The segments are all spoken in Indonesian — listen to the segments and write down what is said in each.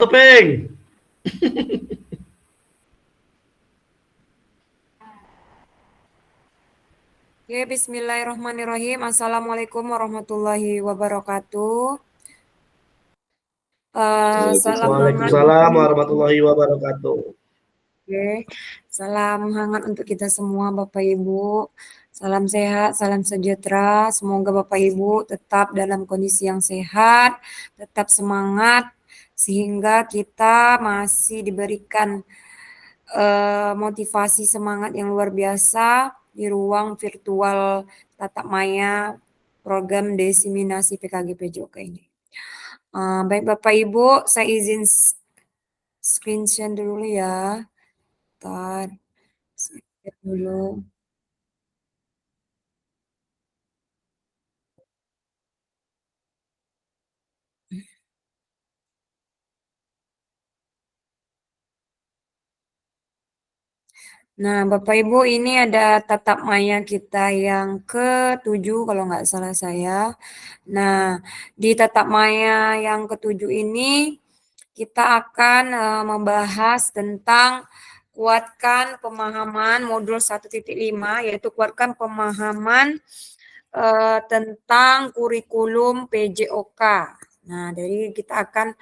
Topeng. Oke, bismillahirrahmanirrahim. Assalamualaikum warahmatullahi wabarakatuh. Salam hangat Waalaikumsalam warahmatullahi wabarakatuh. Oke, salam hangat untuk kita semua Bapak Ibu. Salam sehat, salam sejahtera. Semoga Bapak Ibu tetap dalam kondisi yang sehat, tetap semangat, sehingga kita masih diberikan motivasi semangat yang luar biasa di ruang virtual tatap maya program diseminasi PKG PJOK ini. Baik Bapak Ibu, saya izin screen share dulu ya. Bentar, saya share dulu. Nah, Bapak Ibu, ini ada tatap maya kita yang ke-7 kalau nggak salah saya. Nah, di tatap maya yang ke-7 ini kita akan membahas tentang kuatkan pemahaman modul 1.5, yaitu kuatkan pemahaman tentang kurikulum PJOK. Nah, dari kita akan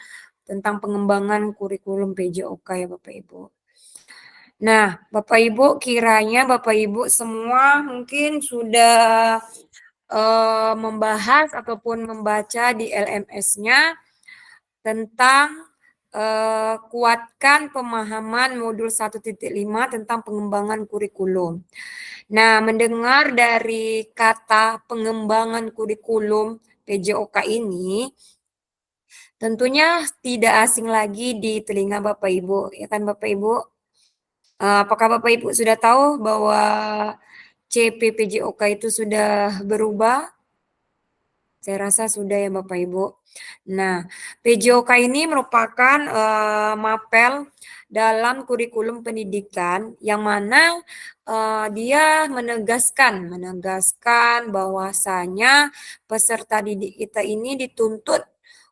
tentang pengembangan kurikulum PJOK ya Bapak Ibu. Nah, Bapak Ibu, kiranya Bapak Ibu semua mungkin sudah membahas ataupun membaca di LMS-nya tentang kuatkan pemahaman modul 1.5 tentang pengembangan kurikulum. Nah, mendengar dari kata pengembangan kurikulum PJOK ini, tentunya tidak asing lagi di telinga Bapak Ibu, ya kan Bapak Ibu? Apakah Bapak Ibu sudah tahu bahwa CPPJOK itu sudah berubah? Saya rasa sudah ya Bapak Ibu. Nah, PJOK ini merupakan mapel dalam kurikulum pendidikan yang mana dia menegaskan bahwasanya peserta didik kita ini dituntut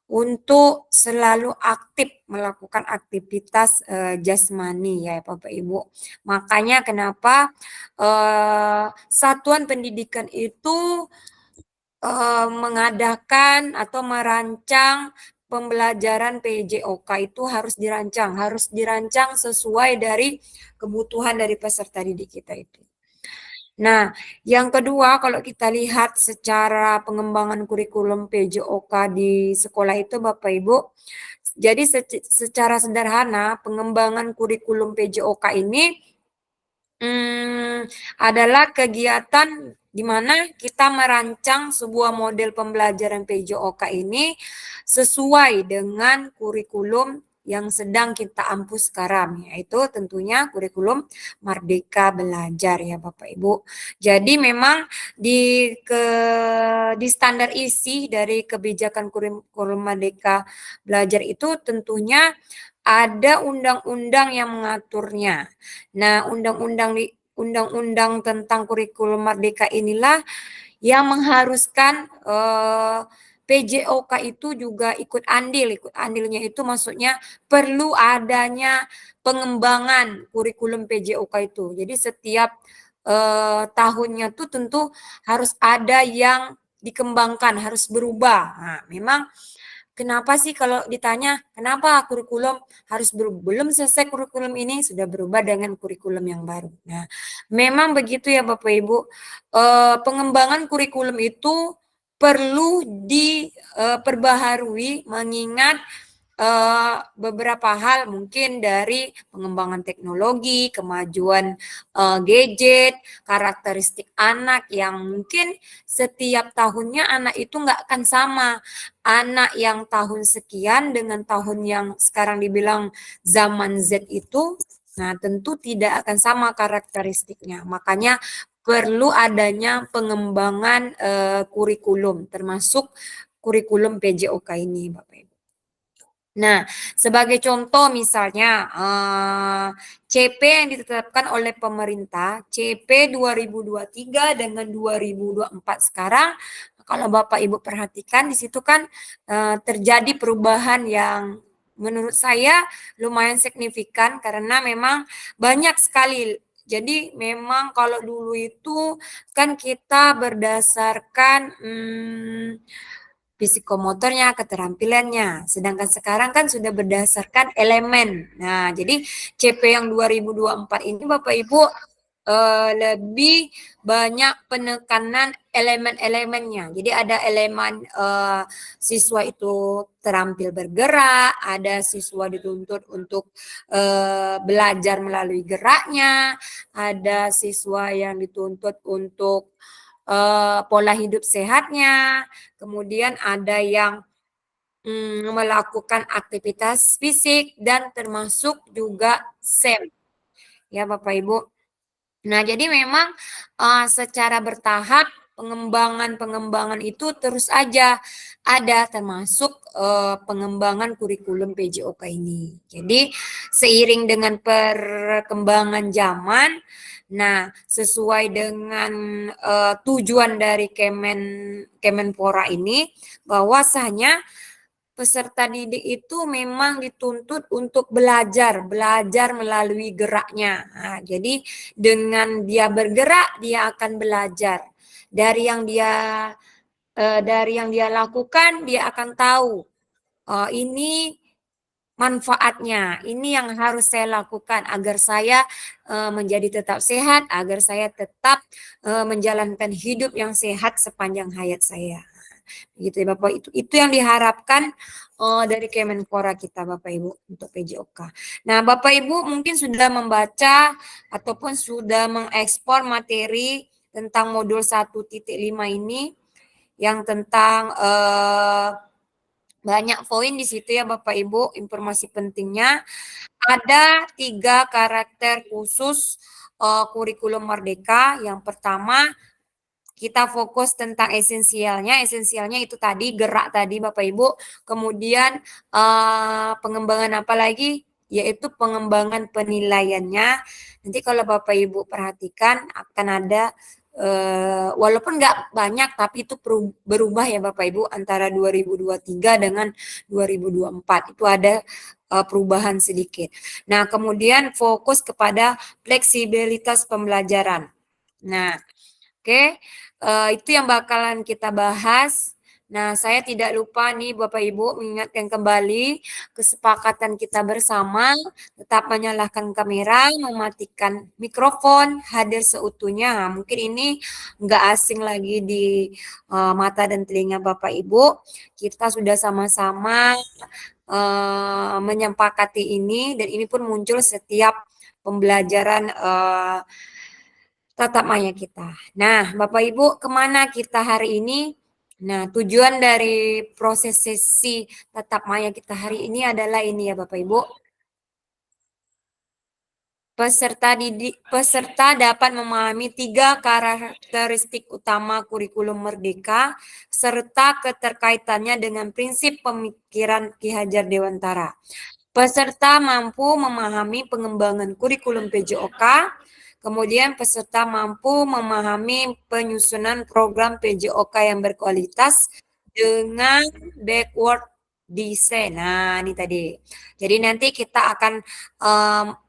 untuk selalu aktif melakukan aktivitas jasmani ya Bapak Ibu. Makanya kenapa satuan pendidikan itu mengadakan atau merancang pembelajaran PJOK itu harus dirancang sesuai dari kebutuhan dari peserta didik kita itu. Nah, yang kedua kalau kita lihat secara pengembangan kurikulum PJOK di sekolah itu Bapak Ibu, jadi secara sederhana pengembangan kurikulum PJOK ini adalah kegiatan di mana kita merancang sebuah model pembelajaran PJOK ini sesuai dengan kurikulum yang sedang kita ampuh sekarang, yaitu tentunya kurikulum Merdeka Belajar ya Bapak Ibu. Jadi memang di standar isi dari kebijakan kurikulum Merdeka Belajar itu tentunya ada undang-undang yang mengaturnya. Nah, undang-undang tentang kurikulum merdeka inilah yang mengharuskan PJOK itu juga ikut andil. Ikut andilnya itu maksudnya perlu adanya pengembangan kurikulum PJOK itu. Jadi setiap tahunnya tuh tentu harus ada yang dikembangkan, harus berubah. Nah, memang kenapa sih kalau ditanya, kenapa kurikulum harus berubah? Belum selesai kurikulum ini, sudah berubah dengan kurikulum yang baru. Nah, memang begitu ya Bapak Ibu, pengembangan kurikulum itu perlu diperbaharui mengingat beberapa hal mungkin dari pengembangan teknologi, kemajuan gadget, karakteristik anak yang mungkin setiap tahunnya anak itu nggak akan sama. Anak yang tahun sekian dengan tahun yang sekarang dibilang zaman Z itu, nah tentu tidak akan sama karakteristiknya. Makanya perlu adanya pengembangan kurikulum, termasuk kurikulum PJOK ini, Bapak Ibu. Nah, sebagai contoh misalnya CP yang ditetapkan oleh pemerintah, CP 2023 dengan 2024 sekarang, kalau Bapak Ibu perhatikan di situ kan terjadi perubahan yang menurut saya lumayan signifikan karena memang banyak sekali. Jadi memang kalau dulu itu kan kita berdasarkan psikomotornya, keterampilannya. Sedangkan sekarang kan sudah berdasarkan elemen. Nah, jadi CP yang 2024 ini Bapak Ibu lebih banyak penekanan elemen-elemennya. Jadi ada elemen siswa itu terampil bergerak, ada siswa dituntut untuk belajar melalui geraknya, ada siswa yang dituntut untuk pola hidup sehatnya, kemudian ada yang melakukan aktivitas fisik dan termasuk juga SEM ya Bapak Ibu. Nah, jadi memang secara bertahap pengembangan-pengembangan itu terus aja ada termasuk pengembangan kurikulum PJOK ini. Jadi seiring dengan perkembangan zaman, nah sesuai dengan tujuan dari Kemenpora ini bahwasanya peserta didik itu memang dituntut untuk belajar melalui geraknya. Nah, jadi dengan dia bergerak, dia akan belajar. Dari yang dia lakukan, dia akan tahu ini manfaatnya. Ini yang harus saya lakukan agar saya menjadi tetap sehat, agar saya tetap menjalankan hidup yang sehat sepanjang hayat saya. Gitu ya Bapak, itu yang diharapkan dari Kemenpora kita Bapak Ibu untuk PJOK. Nah Bapak Ibu mungkin sudah membaca ataupun sudah mengekspor materi tentang modul 1.5 ini yang tentang banyak poin di situ ya Bapak Ibu, informasi pentingnya. Ada 3 karakter khusus kurikulum Merdeka. Yang pertama kita fokus tentang esensialnya. Esensialnya itu tadi gerak tadi Bapak Ibu. Kemudian pengembangan apa lagi? Yaitu pengembangan penilaiannya. Nanti kalau Bapak Ibu perhatikan akan ada walaupun nggak banyak tapi itu berubah ya Bapak Ibu antara 2023 dengan 2024. Itu ada perubahan sedikit. Nah, kemudian fokus kepada fleksibilitas pembelajaran. Nah, oke, itu yang bakalan kita bahas. Nah, saya tidak lupa nih Bapak Ibu mengingatkan kembali kesepakatan kita bersama, tetap menyalakan kamera, mematikan mikrofon, hadir seutuhnya. Nah, mungkin ini nggak asing lagi di mata dan telinga Bapak Ibu. Kita sudah sama-sama menyepakati ini dan ini pun muncul setiap pembelajaran tatap maya kita. Nah, Bapak Ibu, kemana kita hari ini? Nah, tujuan dari proses sesi tatap maya kita hari ini adalah ini ya Bapak Ibu. Peserta dapat memahami 3 karakteristik utama kurikulum Merdeka serta keterkaitannya dengan prinsip pemikiran Ki Hajar Dewantara. Peserta mampu memahami pengembangan kurikulum PJOK, kemudian peserta mampu memahami penyusunan program PJOK yang berkualitas dengan backward design. Nah, ini tadi. Jadi nanti kita akan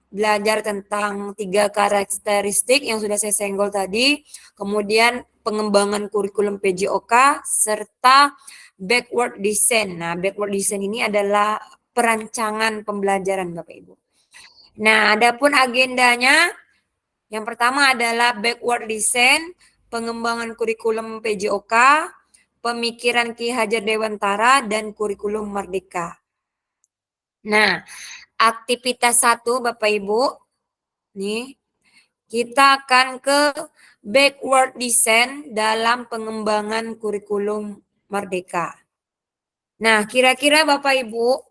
belajar tentang 3 karakteristik yang sudah saya senggol tadi, kemudian pengembangan kurikulum PJOK, serta backward design. Nah, backward design ini adalah perancangan pembelajaran Bapak Ibu. Nah, adapun agendanya yang pertama adalah backward design, pengembangan kurikulum PJOK, pemikiran Ki Hajar Dewantara dan kurikulum Merdeka. Nah, aktivitas 1 Bapak Ibu, nih kita akan ke backward design dalam pengembangan kurikulum Merdeka. Nah, kira-kira Bapak Ibu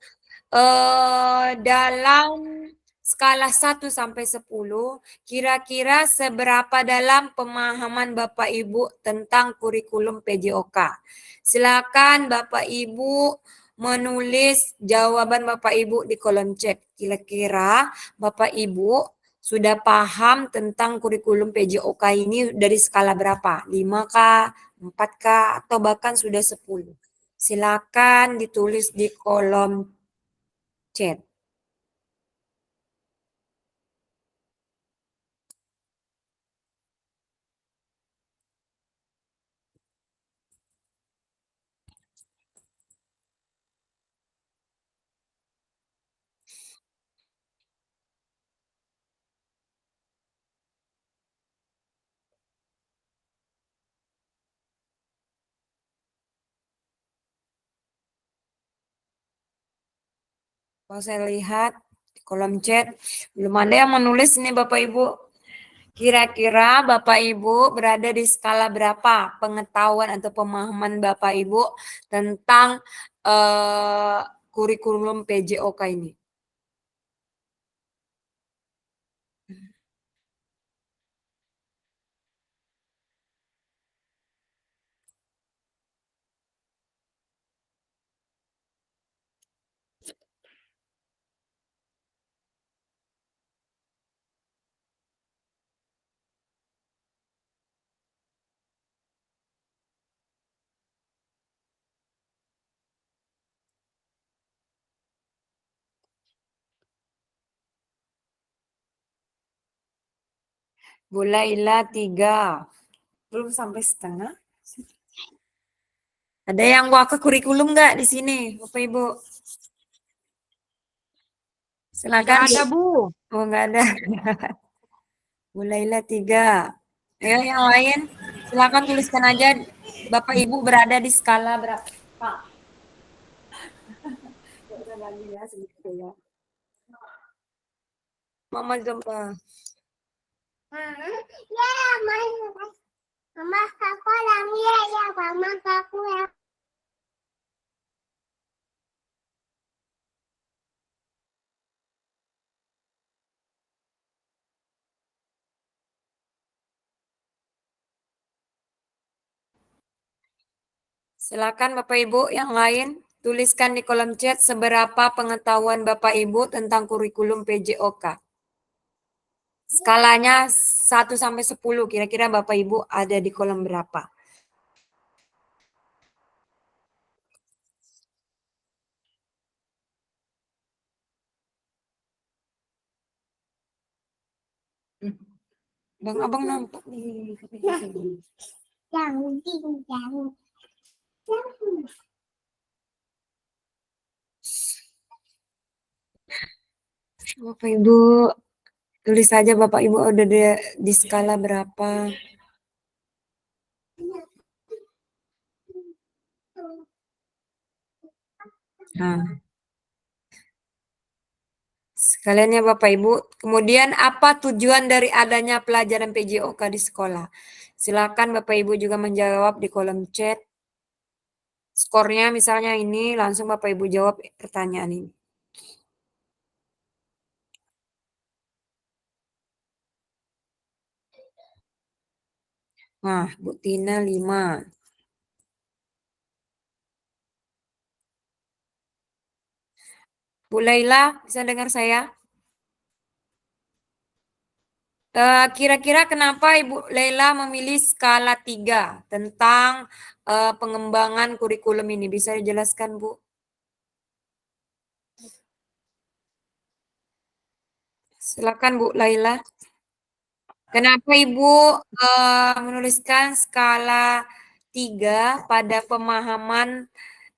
dalam skala 1 sampai 10, kira-kira seberapa dalam pemahaman Bapak Ibu tentang kurikulum PJOK? Silakan Bapak Ibu menulis jawaban Bapak Ibu di kolom chat. Kira-kira Bapak Ibu sudah paham tentang kurikulum PJOK ini dari skala berapa? 5K, 4K, atau bahkan sudah 10? Silakan ditulis di kolom chat. Kalau saya lihat di kolom chat, belum ada yang menulis ini Bapak Ibu. Kira-kira Bapak Ibu berada di skala berapa pengetahuan atau pemahaman Bapak Ibu tentang kurikulum PJOK ini? Bu Laila 3. Belum sampai setengah. Ada yang waka kurikulum nggak di sini, Bapak Ibu? Silakan. Nggak ada, Bu. Oh, nggak ada. Bu Laila 3. Ayo yang lain, silakan tuliskan aja Bapak Ibu berada di skala berapa. Lagi ya, segitu ya. Mama gempa. Mama aku lagi ya, mama aku ya. Silakan Bapak Ibu yang lain tuliskan di kolom chat seberapa pengetahuan Bapak Ibu tentang kurikulum PJOK. Skalanya 1 sampai 10, kira-kira Bapak Ibu ada di kolom berapa? Bang Abang nampak nih. Jangan. Bapak Ibu tulis saja Bapak Ibu ada di skala berapa. Nah, sekalian ya Bapak Ibu. Kemudian apa tujuan dari adanya pelajaran PJOK di sekolah? Silakan Bapak Ibu juga menjawab di kolom chat. Skornya misalnya ini, langsung Bapak Ibu jawab pertanyaan ini. Nah, Bu Tina 5. Bu Laila, bisa dengar saya? Kira-kira kenapa Ibu Laila memilih skala 3 tentang pengembangan kurikulum ini? Bisa dijelaskan, Bu? Silakan Bu Laila. Kenapa Ibu menuliskan skala 3 pada pemahaman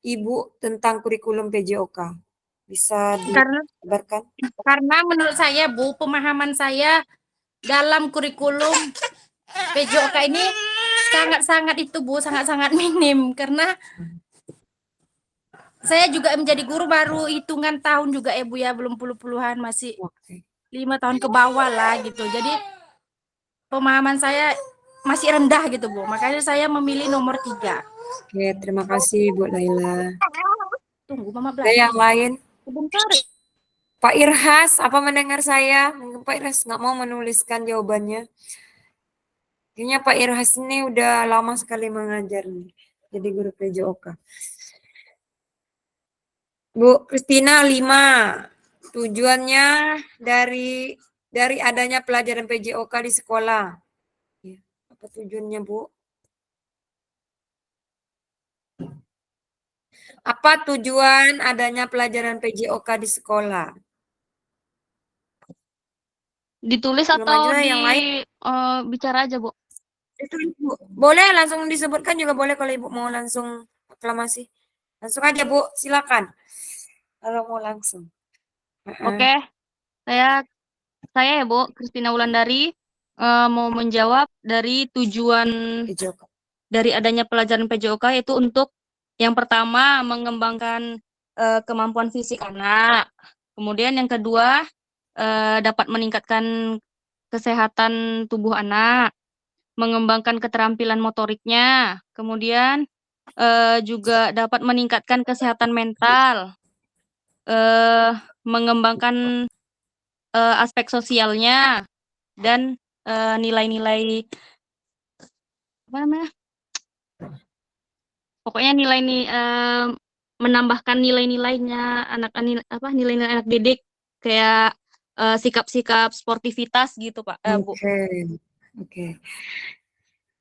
Ibu tentang kurikulum PJOK? Bisa Karena dijabarkan? karena menurut saya, Bu, pemahaman saya dalam kurikulum PJOK ini sangat-sangat itu, Bu, sangat-sangat minim karena saya juga menjadi guru baru hitungan tahun juga ya, Bu, ya, belum puluh-puluhan, masih Oke. 5 tahun ke bawah lah gitu. Jadi pemahaman saya masih rendah gitu, Bu. Makanya saya memilih nomor 3. Oke, terima kasih Bu Laila. Tunggu, Mama Ada yang belajar. lain? Sebentar. Pak Irhas, apa mendengar saya? Mungkin Pak Irhas nggak mau menuliskan jawabannya. Kayaknya Pak Irhas ini udah lama sekali mengajar nih. Jadi guru PJOK. Bu Kristina 5. Tujuannya dari adanya pelajaran PJOK di sekolah. Ya, apa tujuannya, Bu? Apa tujuan adanya pelajaran PJOK di sekolah? Ditulis Belum atau ada yang lain? bicara aja, Bu? Itu Ibu. Boleh langsung disebutkan juga boleh kalau Ibu mau langsung aklamasi. Langsung aja Bu, silakan. Kalau mau langsung. Oke, saya ya Bu, Christina Wulandari, mau menjawab dari tujuan PJOK. dari adanya pelajaran PJOK itu untuk yang pertama mengembangkan kemampuan fisik anak, kemudian yang kedua dapat meningkatkan kesehatan tubuh anak, mengembangkan keterampilan motoriknya, kemudian juga dapat meningkatkan kesehatan mental, mengembangkan aspek sosialnya, dan nilai-nilai apa namanya? Pokoknya menambahkan nilai-nilainya nilai-nilai anak didik kayak sikap-sikap sportivitas gitu Pak, Bu. Oke.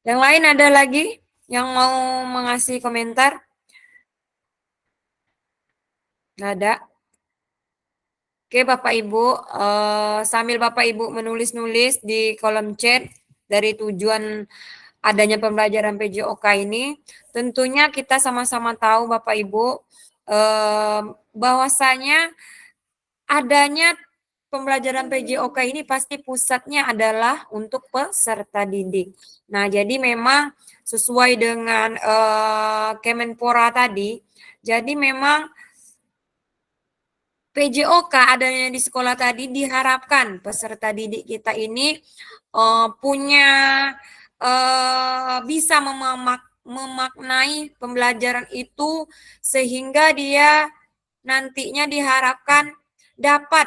Yang lain ada lagi yang mau mengasih komentar? Nggak ada. Oke Bapak Ibu, sambil Bapak Ibu menulis-nulis di kolom chat dari tujuan adanya pembelajaran PJOK ini, tentunya kita sama-sama tahu Bapak Ibu bahwasanya adanya pembelajaran PJOK ini pasti pusatnya adalah untuk peserta didik. Nah, jadi memang sesuai dengan Kemenpora tadi, jadi memang PJOK adanya di sekolah tadi diharapkan peserta didik kita ini punya bisa memaknai pembelajaran itu sehingga dia nantinya diharapkan dapat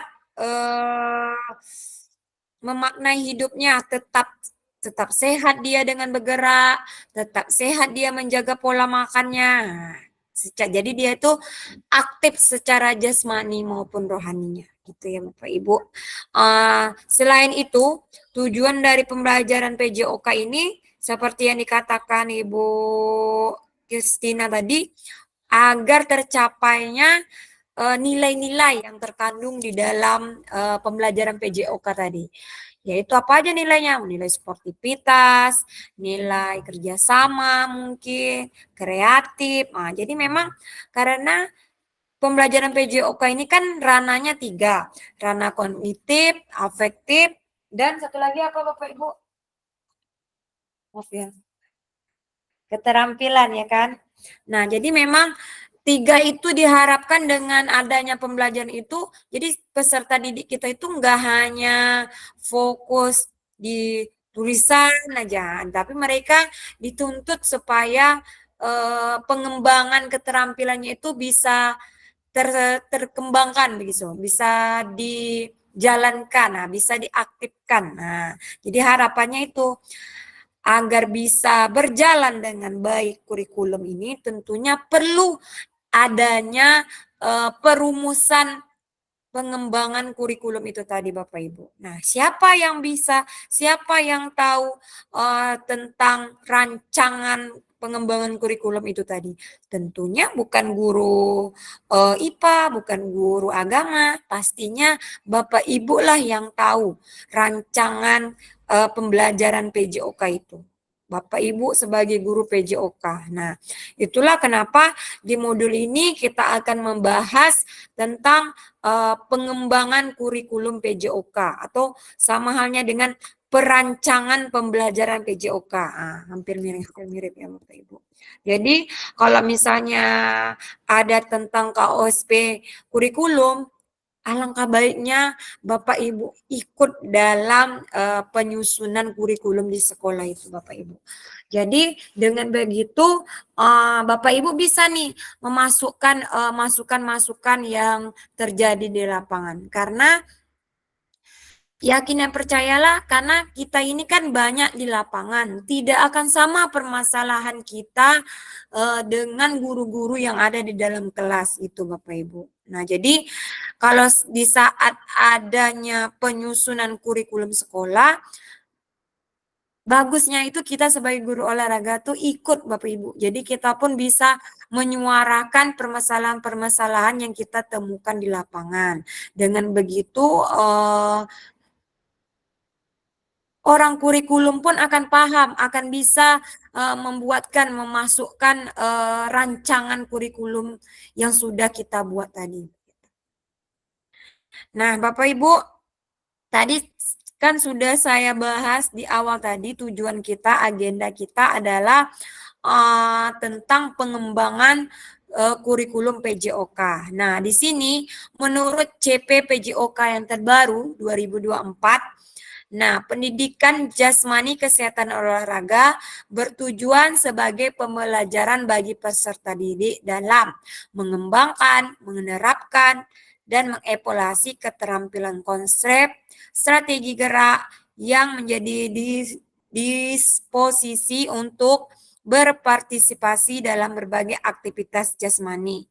memaknai hidupnya tetap sehat dia dengan bergerak, tetap sehat dia menjaga pola makannya. Jadi dia itu aktif secara jasmani maupun rohaninya, gitu ya Bapak Ibu. Selain itu, tujuan dari pembelajaran PJOK ini seperti yang dikatakan Ibu Christina tadi, agar tercapainya nilai-nilai yang terkandung di dalam pembelajaran PJOK tadi. Yaitu apa aja nilainya? Nilai sportivitas, nilai kerjasama mungkin, kreatif. Nah, jadi memang karena pembelajaran PJOK ini kan ranahnya 3. Ranah kognitif, afektif, dan satu lagi apa Bapak Ibu? Maaf ya. Keterampilan ya kan? Nah, jadi memang 3 itu diharapkan dengan adanya pembelajaran itu, jadi peserta didik kita itu enggak hanya fokus di tulisan aja, tapi mereka dituntut supaya pengembangan keterampilannya itu bisa terkembangkan begitu, bisa dijalankan, nah, bisa diaktifkan. Nah, jadi harapannya itu agar bisa berjalan dengan baik kurikulum ini tentunya perlu adanya perumusan pengembangan kurikulum itu tadi Bapak Ibu. Nah, siapa yang tahu tentang rancangan pengembangan kurikulum itu tadi? Tentunya bukan guru IPA, bukan guru agama, pastinya Bapak Ibu lah yang tahu rancangan pembelajaran PJOK itu. Bapak Ibu sebagai guru PJOK. Nah, itulah kenapa di modul ini kita akan membahas tentang pengembangan kurikulum PJOK atau sama halnya dengan perancangan pembelajaran PJOK. Hampir mirip ya Bapak Ibu. Jadi kalau misalnya ada tentang KOSP kurikulum, alangkah baiknya Bapak Ibu ikut dalam penyusunan kurikulum di sekolah itu Bapak Ibu. Jadi dengan begitu Bapak Ibu bisa nih memasukkan masukan-masukan yang terjadi di lapangan. Karena yakin dan percayalah, karena kita ini kan banyak di lapangan, tidak akan sama permasalahan kita dengan guru-guru yang ada di dalam kelas itu Bapak Ibu. Nah, jadi kalau di saat adanya penyusunan kurikulum sekolah, bagusnya itu kita sebagai guru olahraga tuh ikut Bapak Ibu. Jadi kita pun bisa menyuarakan permasalahan-permasalahan yang kita temukan di lapangan. Dengan begitu orang kurikulum pun akan paham, akan bisa memasukkan rancangan kurikulum yang sudah kita buat tadi. Nah, Bapak Ibu, tadi kan sudah saya bahas di awal tadi tujuan kita, agenda kita adalah tentang pengembangan kurikulum PJOK. Nah, di sini menurut CP PJOK yang terbaru 2024, nah, pendidikan jasmani kesehatan olahraga bertujuan sebagai pembelajaran bagi peserta didik dalam mengembangkan, menerapkan, dan mengevaluasi keterampilan konsep, strategi gerak yang menjadi disposisi untuk berpartisipasi dalam berbagai aktivitas jasmani,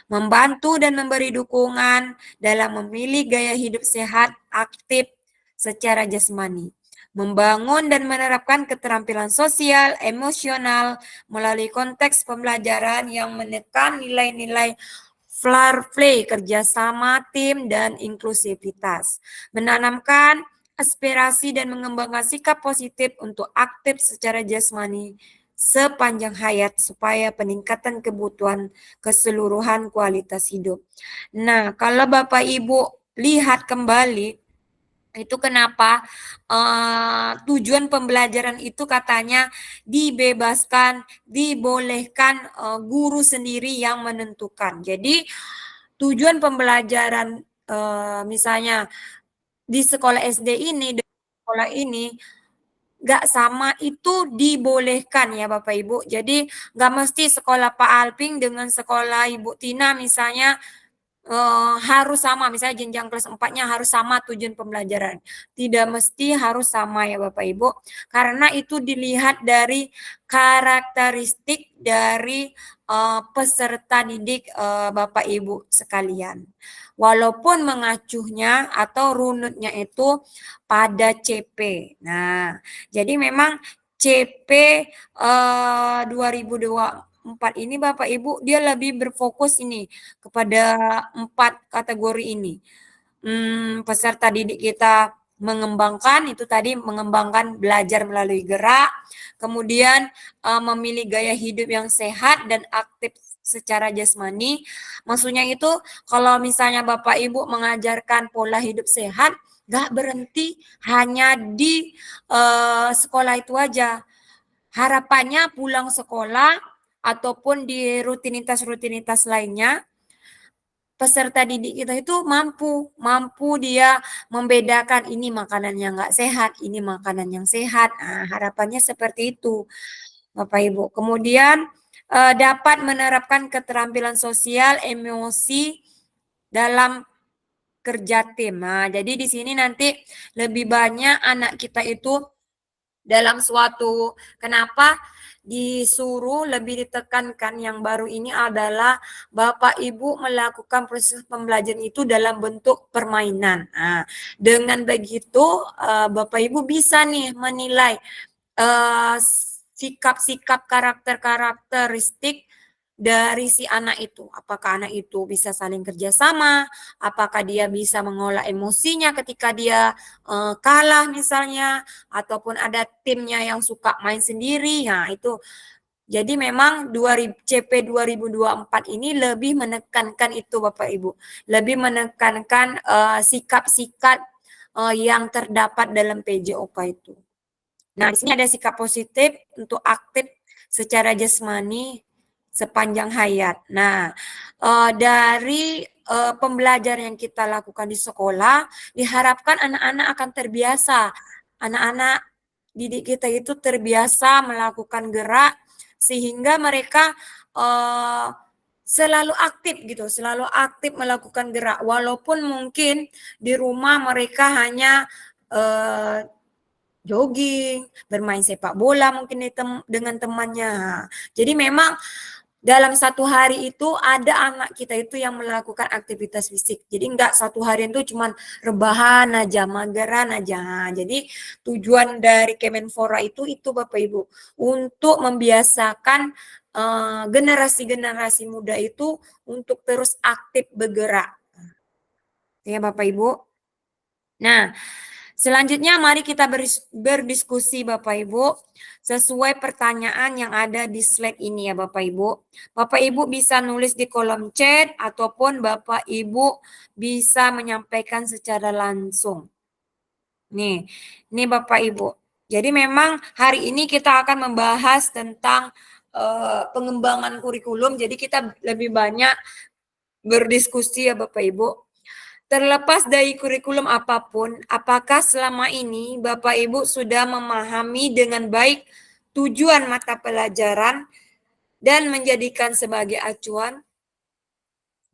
membantu dan memberi dukungan dalam memilih gaya hidup sehat, aktif, secara jasmani, membangun dan menerapkan keterampilan sosial, emosional melalui konteks pembelajaran yang menekan nilai-nilai fair play, kerjasama tim, dan inklusivitas, menanamkan aspirasi dan mengembangkan sikap positif untuk aktif secara jasmani sepanjang hayat supaya peningkatan kebutuhan keseluruhan kualitas hidup. Nah, kalau Bapak Ibu lihat kembali, itu kenapa tujuan pembelajaran itu katanya dibebaskan, dibolehkan guru sendiri yang menentukan. Jadi tujuan pembelajaran misalnya di sekolah SD ini, di sekolah ini, nggak sama itu dibolehkan ya Bapak Ibu. Jadi nggak mesti sekolah Pak Alping dengan sekolah Ibu Tina misalnya harus sama, misalnya jenjang kelas 4-nya harus sama tujuan pembelajaran. Tidak mesti harus sama ya Bapak Ibu, karena itu dilihat dari karakteristik dari peserta didik Bapak Ibu sekalian. Walaupun mengacuhnya atau runutnya itu pada CP. Nah, jadi memang CP 2024 ini Bapak Ibu dia lebih berfokus ini kepada 4 kategori ini. Peserta didik kita mengembangkan itu tadi mengembangkan belajar melalui gerak, kemudian memilih gaya hidup yang sehat dan aktif secara jasmani. Maksudnya itu kalau misalnya Bapak Ibu mengajarkan pola hidup sehat, nggak berhenti hanya di sekolah itu aja. Harapannya pulang sekolah ataupun di rutinitas-rutinitas lainnya, peserta didik kita itu mampu dia membedakan ini makanan yang nggak sehat, ini makanan yang sehat. Nah, harapannya seperti itu, Bapak Ibu. Kemudian dapat menerapkan keterampilan sosial, emosi dalam kerja tim. Nah, jadi di sini nanti lebih banyak anak kita itu dalam suatu, kenapa disuruh lebih ditekankan yang baru ini adalah Bapak Ibu melakukan proses pembelajaran itu dalam bentuk permainan. Nah, dengan begitu Bapak Ibu bisa nih menilai sikap-sikap karakteristik dari si anak itu. Apakah anak itu bisa saling kerjasama, apakah dia bisa mengolah emosinya ketika dia kalah misalnya, ataupun ada timnya yang suka main sendiri. Nah, itu jadi memang CP 2024 ini lebih menekankan itu Bapak Ibu. Lebih menekankan sikap-sikap yang terdapat dalam PJOK itu. Nah, di sini ada sikap positif untuk aktif secara jasmani sepanjang hayat. Nah, dari pembelajaran yang kita lakukan di sekolah, diharapkan anak-anak akan terbiasa. Anak-anak didik kita itu terbiasa melakukan gerak sehingga mereka selalu aktif gitu, selalu aktif melakukan gerak. Walaupun mungkin di rumah mereka hanya jogging, bermain sepak bola mungkin dengan temannya. Jadi memang dalam satu hari itu ada anak kita itu yang melakukan aktivitas fisik. Jadi enggak satu hari itu cuma rebahan aja, mageran aja. Nah, jadi tujuan dari Kemenpora itu Bapak Ibu untuk membiasakan generasi-generasi muda itu untuk terus aktif bergerak. Ya Bapak Ibu. Nah, selanjutnya mari kita berdiskusi Bapak Ibu sesuai pertanyaan yang ada di slide ini ya Bapak Ibu. Bapak Ibu bisa nulis di kolom chat ataupun Bapak Ibu bisa menyampaikan secara langsung. Nih Bapak Ibu. Jadi memang hari ini kita akan membahas tentang pengembangan kurikulum. Jadi kita lebih banyak berdiskusi ya Bapak Ibu. Terlepas dari kurikulum apapun, apakah selama ini Bapak Ibu sudah memahami dengan baik tujuan mata pelajaran dan menjadikan sebagai acuan?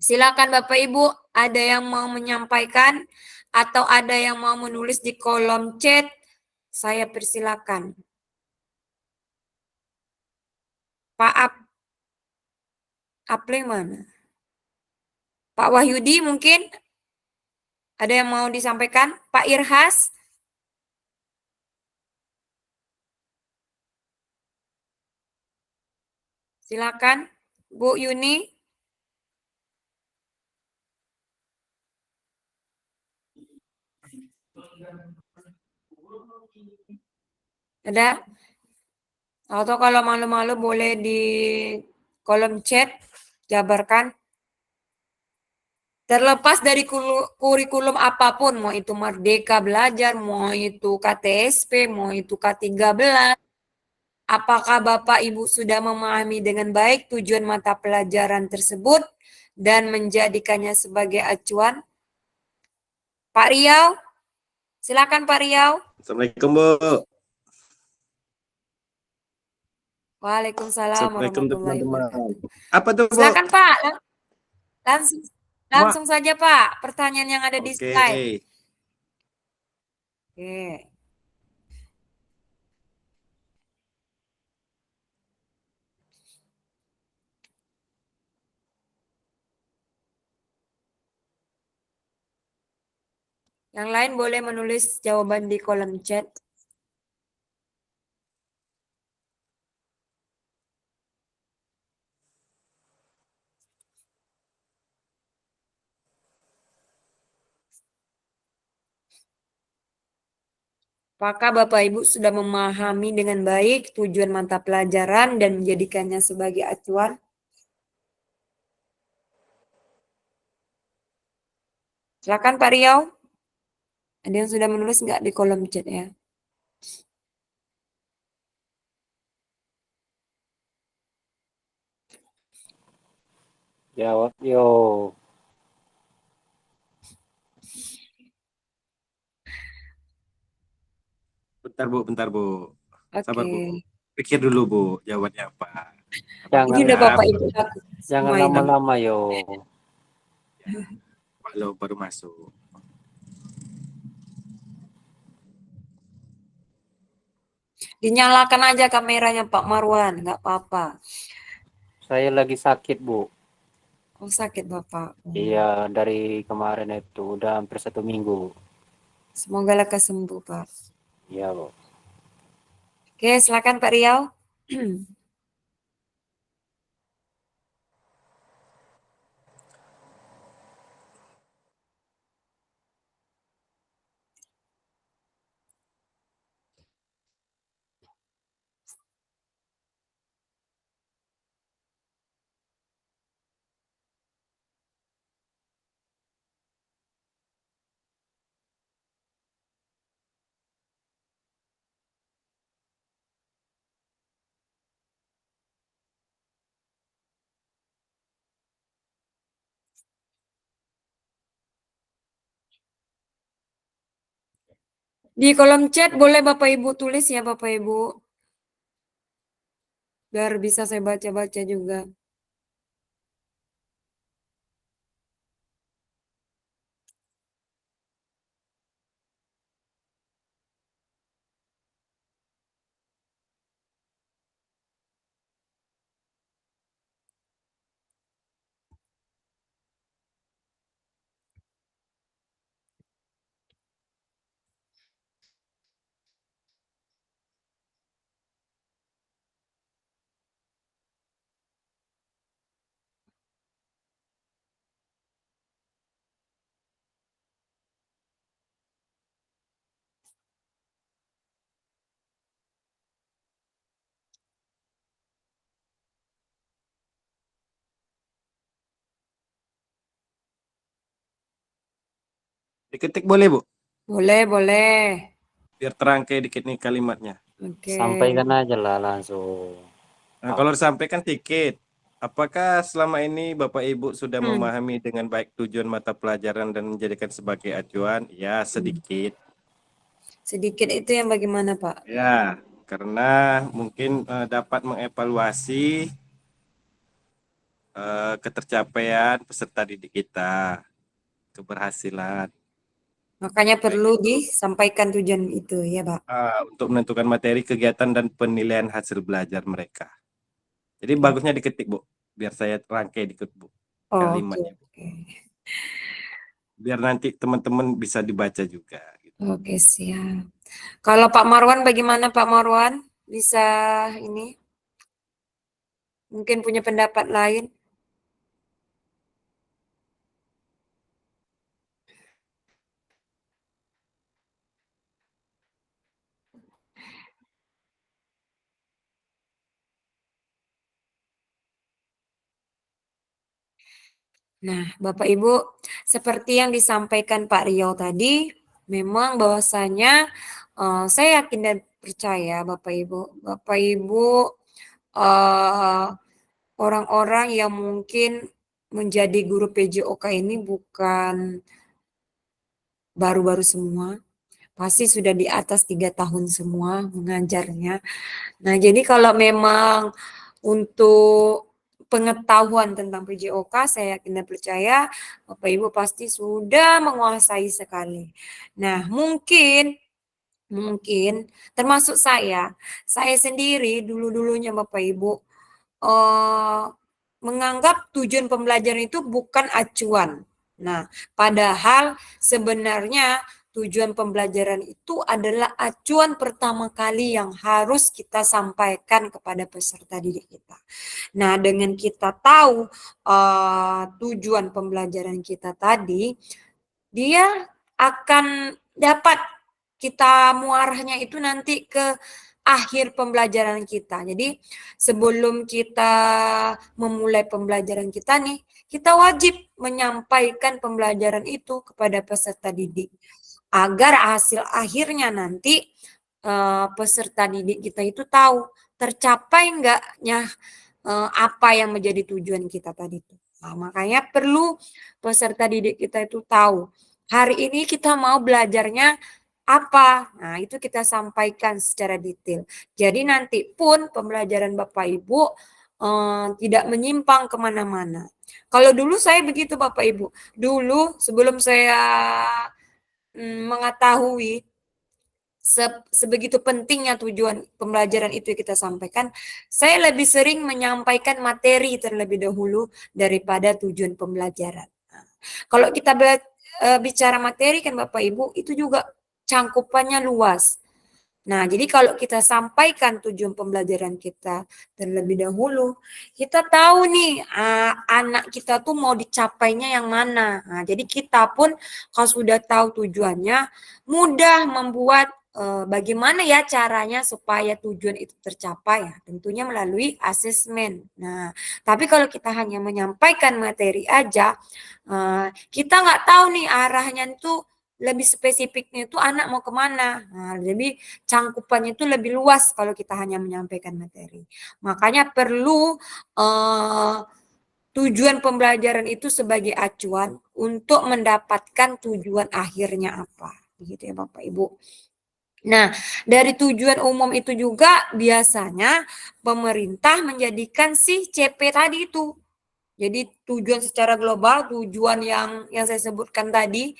Silakan Bapak Ibu, ada yang mau menyampaikan atau ada yang mau menulis di kolom chat? Saya persilakan. Pak Aple mana? Pak Wahyudi mungkin ada yang mau disampaikan? Pak Irhas? Silakan. Bu Yuni? Ada? Atau kalau malu-malu boleh di kolom chat jabarkan. Terlepas dari kurikulum apapun, mau itu Merdeka Belajar, mau itu KTSP, mau itu K13, apakah Bapak Ibu sudah memahami dengan baik tujuan mata pelajaran tersebut dan menjadikannya sebagai acuan? Pak Riau, silakan Pak Riau. Assalamualaikum, Bu. Waalaikumsalam Assalamualaikum, warahmatullahi teman-teman. wabarakatuh. Apa tuh, Bu? Silakan Pak, langsung Ma. langsung saja Pak, pertanyaan yang ada di Oke. slide. Oke. Yang lain boleh menulis jawaban di kolom chat. Apakah Bapak Ibu sudah memahami dengan baik tujuan mata pelajaran dan menjadikannya sebagai acuan? Silakan Pak Riau. Ada yang sudah menulis nggak di kolom chat ya? Jawab yo. Bentar, Bu. Sabar, Oke. Bu. Pikir dulu, Bu, jawabannya apa. Jangan Ini udah Siap. Bapak Ibu takut Jangan semua ini. lama-lama yo. Pak Lo baru masuk. Dinyalakan aja kameranya Pak Marwan, nggak apa-apa. Saya lagi sakit, Bu. Oh sakit Bapak. Iya, dari kemarin itu udah hampir 1 minggu. Semoga lekas sembuh Pak. Iya, Bu. Oke, silakan Pak Riau. Di kolom chat boleh Bapak Ibu tulis ya Bapak Ibu. Biar bisa saya baca-baca juga. Diketik boleh, Bu? Boleh, boleh. Biar terangkai dikit nih kalimatnya. Oke. Sampaikan aja lah langsung. Nah, kalau disampaikan dikit, apakah selama ini Bapak Ibu sudah Hmm. memahami dengan baik tujuan mata pelajaran dan menjadikan sebagai acuan? Ya, sedikit. Sedikit itu yang bagaimana, Pak? Ya, karena mungkin dapat mengevaluasi ketercapaian peserta didik kita, keberhasilan. Makanya Baik perlu itu disampaikan tujuan itu, ya, Pak. untuk menentukan materi kegiatan dan penilaian hasil belajar mereka. Jadi Oke. bagusnya diketik, Bu. Biar saya rangkai dikit, Bu. Oh, oke, Kalimatnya. oke. Biar nanti teman-teman bisa dibaca juga. Gitu. Oke, siap. Kalau Pak Marwan bagaimana, Pak Marwan? Bisa ini? Mungkin punya pendapat lain? Nah, Bapak Ibu, seperti yang disampaikan Pak Riau tadi, memang bahwasanya saya yakin dan percaya Bapak Ibu eh, orang-orang yang mungkin menjadi guru PJOK ini bukan baru-baru semua, pasti sudah di atas 3 tahun semua mengajarnya. Nah, jadi kalau memang untuk pengetahuan tentang PJOK, saya yakin dan percaya Bapak Ibu pasti sudah menguasai sekali. Nah, mungkin termasuk saya sendiri dulu-dulunya Bapak Ibu eh, menganggap tujuan pembelajaran itu bukan acuan. Nah, padahal sebenarnya tujuan pembelajaran itu adalah acuan pertama kali yang harus kita sampaikan kepada peserta didik kita. Nah, dengan kita tahu tujuan pembelajaran kita tadi, dia akan dapat kita muaranya itu nanti ke akhir pembelajaran kita. Jadi sebelum kita memulai pembelajaran kita nih, kita wajib menyampaikan pembelajaran itu kepada peserta didik agar hasil akhirnya nanti peserta didik kita itu tahu tercapai enggaknya apa yang menjadi tujuan kita tadi itu. Nah, makanya perlu peserta didik kita itu tahu hari ini kita mau belajarnya apa. Nah, itu kita sampaikan secara detail. Jadi nanti pun pembelajaran Bapak Ibu tidak menyimpang kemana-mana. Kalau dulu saya begitu Bapak Ibu. Dulu sebelum saya mengetahui sebegitu pentingnya tujuan pembelajaran itu kita sampaikan, saya lebih sering menyampaikan materi terlebih dahulu daripada tujuan pembelajaran. Nah, kalau kita bicara materi kan Bapak Ibu, itu juga cangkupannya luas. Nah, jadi kalau kita sampaikan tujuan pembelajaran kita terlebih dahulu, kita tahu nih anak kita tuh mau dicapainya yang mana. Nah, jadi kita pun kalau sudah tahu tujuannya, mudah membuat bagaimana ya caranya supaya tujuan itu tercapai ya, tentunya melalui asesmen. Nah, tapi kalau kita hanya menyampaikan materi aja, kita nggak tahu nih arahnya itu lebih spesifiknya itu anak mau kemana. Nah, lebih cangkupannya itu lebih luas kalau kita hanya menyampaikan materi. Makanya perlu tujuan pembelajaran itu sebagai acuan untuk mendapatkan tujuan akhirnya apa. Begitu ya Bapak Ibu. Nah, dari tujuan umum itu juga biasanya pemerintah menjadikan si CP tadi itu. Jadi tujuan secara global, tujuan yang saya sebutkan tadi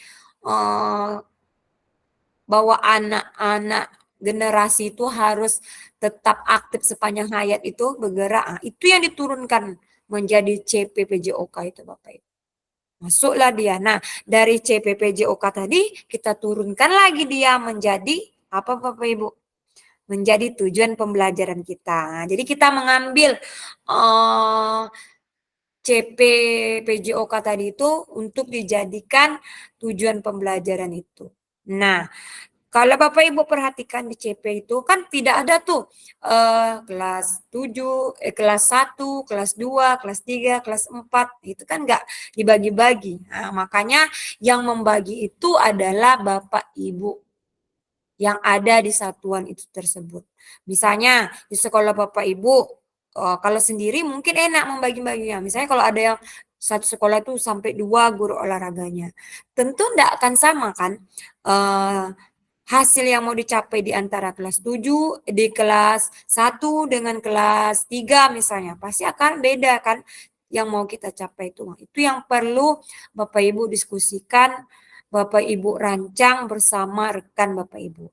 bahwa anak-anak generasi itu harus tetap aktif sepanjang hayat itu bergerak. Nah, itu yang diturunkan menjadi CPPJOK itu Bapak Ibu. Masuklah dia. Nah, dari CPPJOK tadi kita turunkan lagi dia menjadi apa Bapak Ibu? Menjadi tujuan pembelajaran kita. Nah, jadi kita mengambil CPPJOK tadi itu untuk dijadikan tujuan pembelajaran itu. Nah, Kalau Bapak Ibu perhatikan di CP itu kan tidak ada tuh kelas 7, kelas 1, kelas 2, kelas 3, kelas 4. Itu kan enggak dibagi-bagi. Nah, makanya yang membagi itu adalah Bapak Ibu yang ada di satuan itu tersebut. Misalnya di sekolah Bapak Ibu, kalau sendiri mungkin enak membagi-baginya. Misalnya kalau ada yang satu sekolah itu sampai 2 guru olahraganya. Tentu enggak akan sama kan hasil yang mau dicapai di antara kelas 7, di kelas 1 dengan kelas 3 misalnya. Pasti akan beda kan yang mau kita capai itu. Itu yang perlu Bapak Ibu diskusikan, Bapak Ibu rancang bersama rekan Bapak Ibu.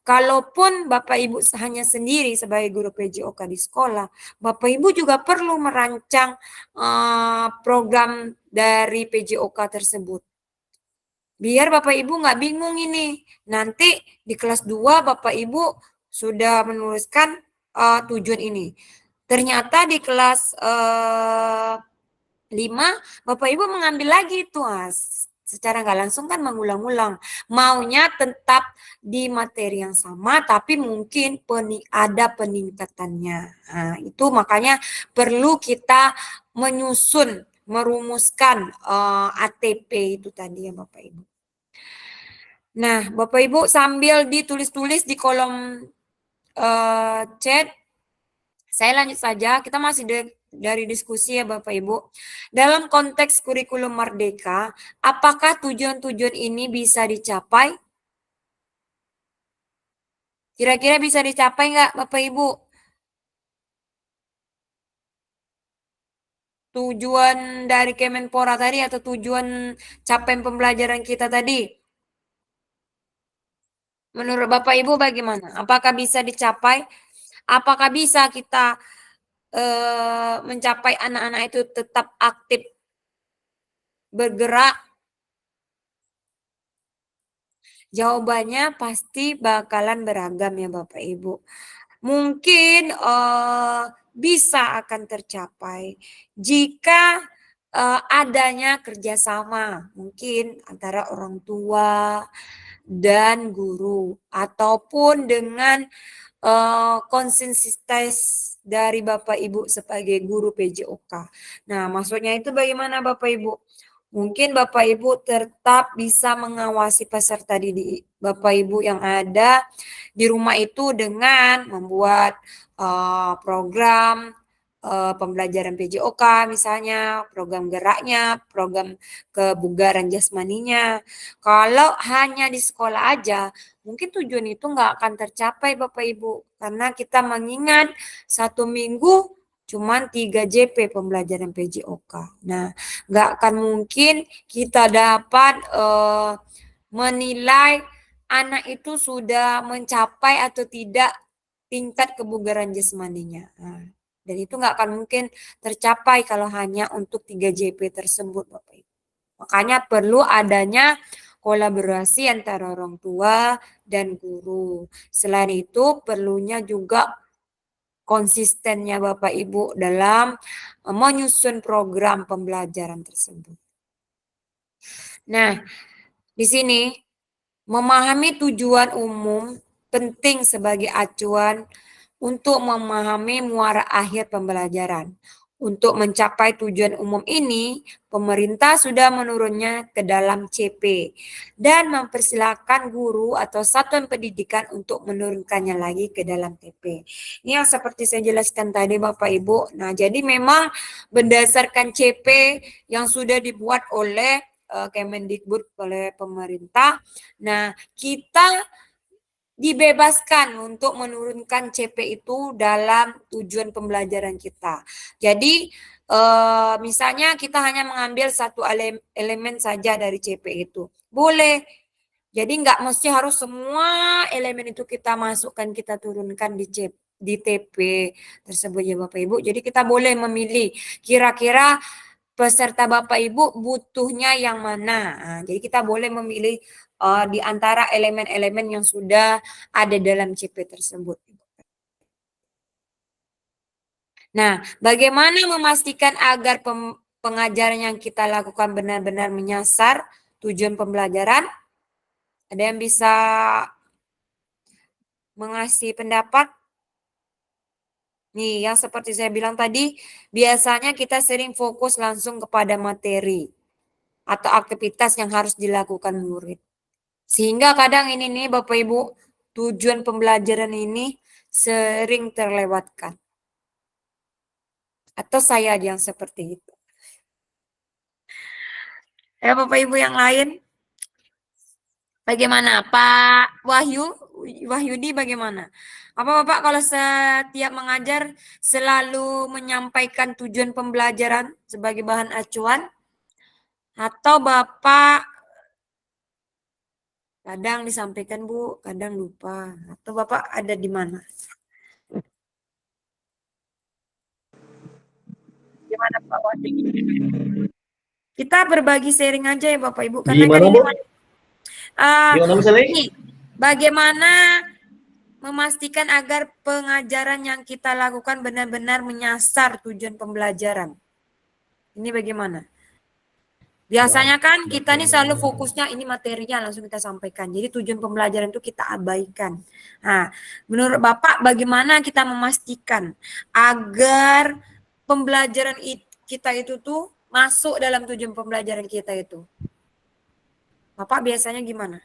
Kalaupun Bapak Ibu hanya sendiri sebagai guru PJOK di sekolah, Bapak Ibu juga perlu merancang program dari PJOK tersebut. Biar Bapak Ibu nggak bingung ini. Nanti di kelas 2 Bapak Ibu sudah menuliskan tujuan ini. Ternyata di kelas 5 Bapak Ibu mengambil lagi itu. Secara nggak langsung kan mengulang-ulang. Maunya tetap di materi yang sama tapi mungkin ada peningkatannya. Nah, itu makanya perlu kita menyusun, merumuskan ATP itu tadi ya Bapak Ibu. Nah, Bapak Ibu sambil ditulis-tulis di kolom chat, saya lanjut saja. Kita masih dari diskusi ya Bapak Ibu. Dalam konteks kurikulum Merdeka, apakah tujuan-tujuan ini bisa dicapai? Kira-kira bisa dicapai nggak Bapak Ibu? Tujuan dari Kemenpora tadi atau tujuan capaian pembelajaran kita tadi? Menurut Bapak Ibu bagaimana? Apakah bisa dicapai? Apakah bisa kita mencapai anak-anak itu tetap aktif bergerak? Jawabannya pasti bakalan beragam ya Bapak Ibu. Mungkin bisa akan tercapai jika adanya kerjasama mungkin antara orang tua dan guru ataupun dengan konsistensitas dari Bapak Ibu sebagai guru PJOK. Nah, maksudnya itu bagaimana Bapak Ibu? Mungkin Bapak Ibu tetap bisa mengawasi peserta didik Bapak Ibu yang ada di rumah itu dengan membuat program pembelajaran PJOK misalnya, program geraknya, program kebugaran jasmaninya. Kalau hanya di sekolah aja, mungkin tujuan itu nggak akan tercapai Bapak Ibu. Karena kita mengingat 1 minggu cuman 3 JP pembelajaran PJOK. Nah, nggak akan mungkin kita dapat menilai anak itu sudah mencapai atau tidak tingkat kebugaran jasmaninya. Nah, dan itu nggak akan mungkin tercapai kalau hanya untuk 3 JP tersebut, Bapak Ibu. Makanya perlu adanya kolaborasi antara orang tua dan guru. Selain itu, perlunya juga konsistennya Bapak Ibu dalam menyusun program pembelajaran tersebut. Nah, di sini memahami tujuan umum penting sebagai acuan untuk memahami muara akhir pembelajaran. Untuk mencapai tujuan umum ini, pemerintah sudah menurunnya ke dalam CP dan mempersilahkan guru atau satuan pendidikan untuk menurunkannya lagi ke dalam TP. Ini yang seperti saya jelaskan tadi Bapak Ibu. Nah, jadi memang berdasarkan CP yang sudah dibuat oleh Kemendikbud oleh pemerintah. Nah, kita dibebaskan untuk menurunkan CP itu dalam tujuan pembelajaran kita. Jadi misalnya kita hanya mengambil satu elemen saja dari CP itu. Boleh. Jadi nggak mesti harus semua elemen itu kita masukkan, kita turunkan di TP tersebut ya Bapak Ibu. Jadi kita boleh memilih kira-kira peserta Bapak Ibu butuhnya yang mana. Nah, jadi kita boleh memilih di antara elemen-elemen yang sudah ada dalam CP tersebut. Nah, bagaimana memastikan agar pengajaran yang kita lakukan benar-benar menyasar tujuan pembelajaran? Ada yang bisa mengasih pendapat? Nih, yang seperti saya bilang tadi, biasanya kita sering fokus langsung kepada materi atau aktivitas yang harus dilakukan murid. Sehingga kadang ini nih Bapak Ibu, tujuan pembelajaran ini sering terlewatkan. Atau saya aja yang seperti itu. Ya Bapak Ibu yang lain, bagaimana? Pak Wahyudi bagaimana? Apa Bapak kalau setiap mengajar selalu menyampaikan tujuan pembelajaran sebagai bahan acuan? Atau Bapak kadang disampaikan Bu, kadang lupa? Atau Bapak ada di mana? Gimana Pak Wahyudi? Kita berbagi sharing aja ya Bapak Ibu. Karena kan Gimana, ini Bu? Gimana misalnya? ini, bagaimana memastikan agar pengajaran yang kita lakukan benar-benar menyasar tujuan pembelajaran. Ini bagaimana? Biasanya kan kita nih selalu fokusnya ini materinya langsung kita sampaikan. Jadi tujuan pembelajaran itu kita abaikan. Nah, menurut Bapak bagaimana kita memastikan agar pembelajaran kita itu tuh masuk dalam tujuan pembelajaran kita itu? Bapak biasanya gimana?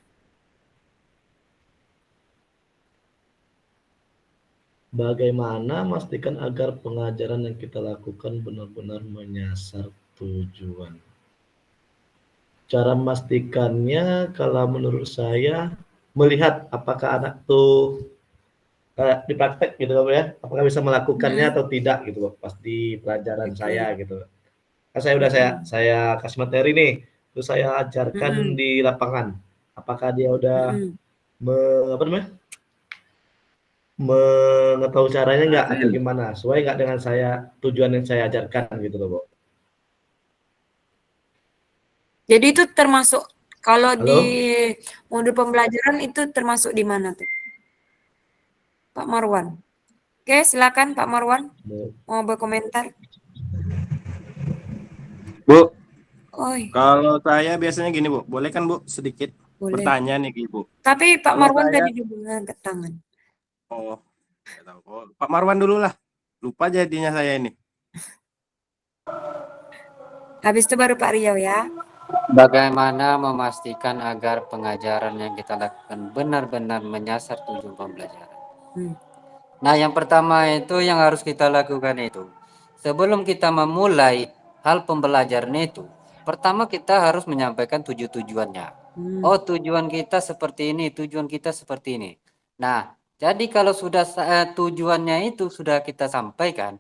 Bagaimana memastikan agar pengajaran yang kita lakukan benar-benar menyasar tujuan? Cara memastikannya kalau menurut saya melihat apakah anak tuh di praktek gitu ya, apakah bisa melakukannya atau tidak gitu pas di pelajaran saya gitu. Kan saya kasih materi nih, terus saya ajarkan di lapangan. Apakah dia udah mengetahui caranya nggak atau gimana? Sesuai nggak dengan tujuan yang saya ajarkan gitu loh, Bu. Jadi itu termasuk kalau Halo? di modul pembelajaran itu termasuk di mana tuh? Pak Marwan. Oke, silakan Pak Marwan mau berkomentar. Bu, Oi, kalau saya biasanya gini Bu, boleh kan Bu sedikit boleh. bertanya nih ke Ibu? Tapi Pak Kalau Marwan saya- tadi juga angkat tangan. Oh, nggak tahu. Oh, Pak Marwan dulu lah. Lupa jadinya saya ini. Habis itu baru Pak Riau ya. Bagaimana memastikan agar pengajaran yang kita lakukan benar-benar menyasar tujuan pembelajaran? Nah, yang pertama itu yang harus kita lakukan itu, sebelum kita memulai hal pembelajaran itu, pertama kita harus menyampaikan tujuannya. Oh, tujuan kita seperti ini, tujuan kita seperti ini. Nah, jadi kalau sudah tujuannya itu sudah kita sampaikan,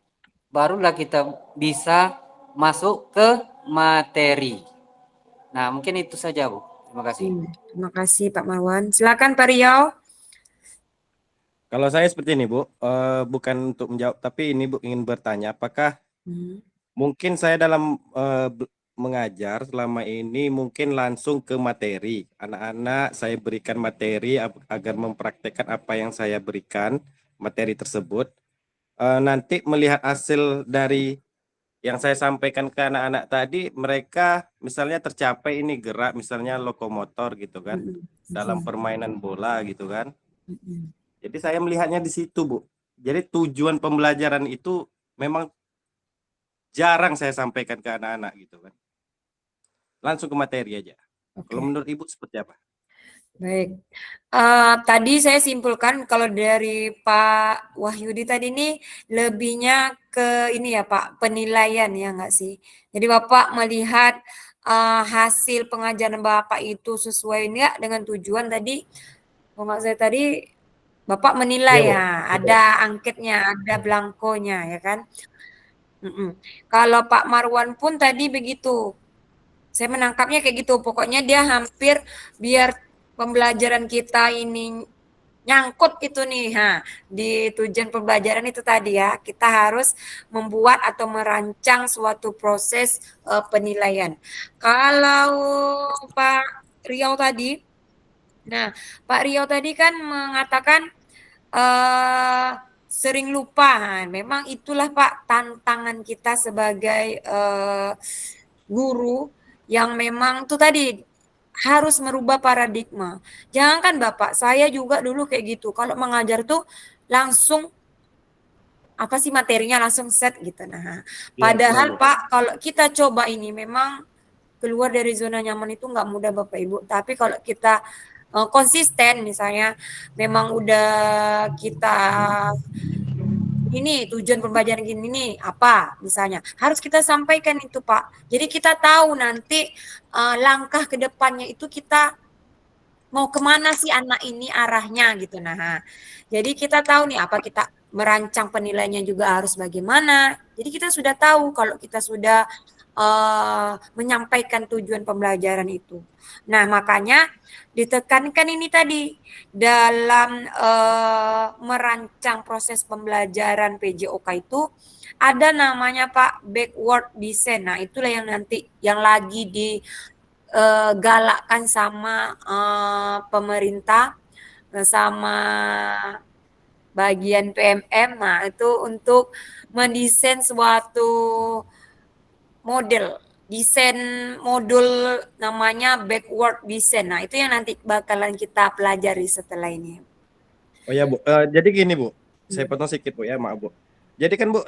barulah kita bisa masuk ke materi. Nah, mungkin itu saja, Bu. Terima kasih. Terima kasih Pak Marwan. Silakan Pak Riau. Kalau saya seperti ini Bu, bukan untuk menjawab, tapi ini Bu ingin bertanya, apakah mungkin saya dalam mengajar selama ini mungkin langsung ke materi. Anak-anak saya berikan materi agar mempraktekkan apa yang saya berikan, materi tersebut. Nanti melihat hasil dari yang saya sampaikan ke anak-anak tadi, mereka misalnya tercapai ini gerak, misalnya lokomotor gitu kan, dalam permainan bola gitu kan. Jadi saya melihatnya di situ Bu. Jadi tujuan pembelajaran itu memang jarang saya sampaikan ke anak-anak gitu kan. Langsung ke materi aja. Kalau menurut Ibu seperti apa? Baik. Tadi saya simpulkan kalau dari Pak Wahyudi tadi ini lebihnya ke ini ya Pak, penilaian ya enggak sih? Jadi Bapak melihat hasil pengajaran Bapak itu sesuai enggak dengan tujuan tadi? Kalau nggak saya tadi Bapak menilai ya, ada angketnya, ada blankonya ya kan? Kalau Pak Marwan pun tadi begitu. Saya menangkapnya kayak gitu. Pokoknya dia hampir biar pembelajaran kita ini nyangkut itu nih. Di tujuan pembelajaran itu tadi ya, kita harus membuat atau merancang suatu proses penilaian. Kalau Pak Riau tadi, Pak Riau tadi kan mengatakan sering lupa. Memang itulah Pak tantangan kita sebagai guru yang memang tuh tadi harus merubah paradigma. Jangankan Bapak, saya juga dulu kayak gitu. Kalau mengajar tuh langsung apa sih materinya langsung set gitu. Nah, Iya, benar, padahal Bu. Pak, kalau kita coba ini memang keluar dari zona nyaman itu nggak mudah Bapak Ibu. Tapi kalau kita konsisten misalnya memang udah kita ini tujuan pembelajaran gini nih apa misalnya harus kita sampaikan itu Pak. Jadi kita tahu nanti langkah ke depannya itu kita mau kemana sih anak ini arahnya gitu. Nah, jadi kita tahu nih apa kita merancang penilaiannya juga harus bagaimana. Jadi kita sudah tahu kalau kita sudah menyampaikan tujuan pembelajaran itu. Nah, makanya ditekankan ini tadi dalam merancang proses pembelajaran PJOK itu ada namanya Pak backward design. Nah, itulah yang nanti yang lagi digalakkan sama pemerintah sama bagian PMM. Nah, itu untuk mendesain suatu model, desain modul namanya backward design. Nah, itu yang nanti bakalan kita pelajari setelah ini. Oh ya, Bu. Jadi gini, Bu. Saya potong sedikit, Bu, ya, maaf, Bu. Jadi kan, Bu,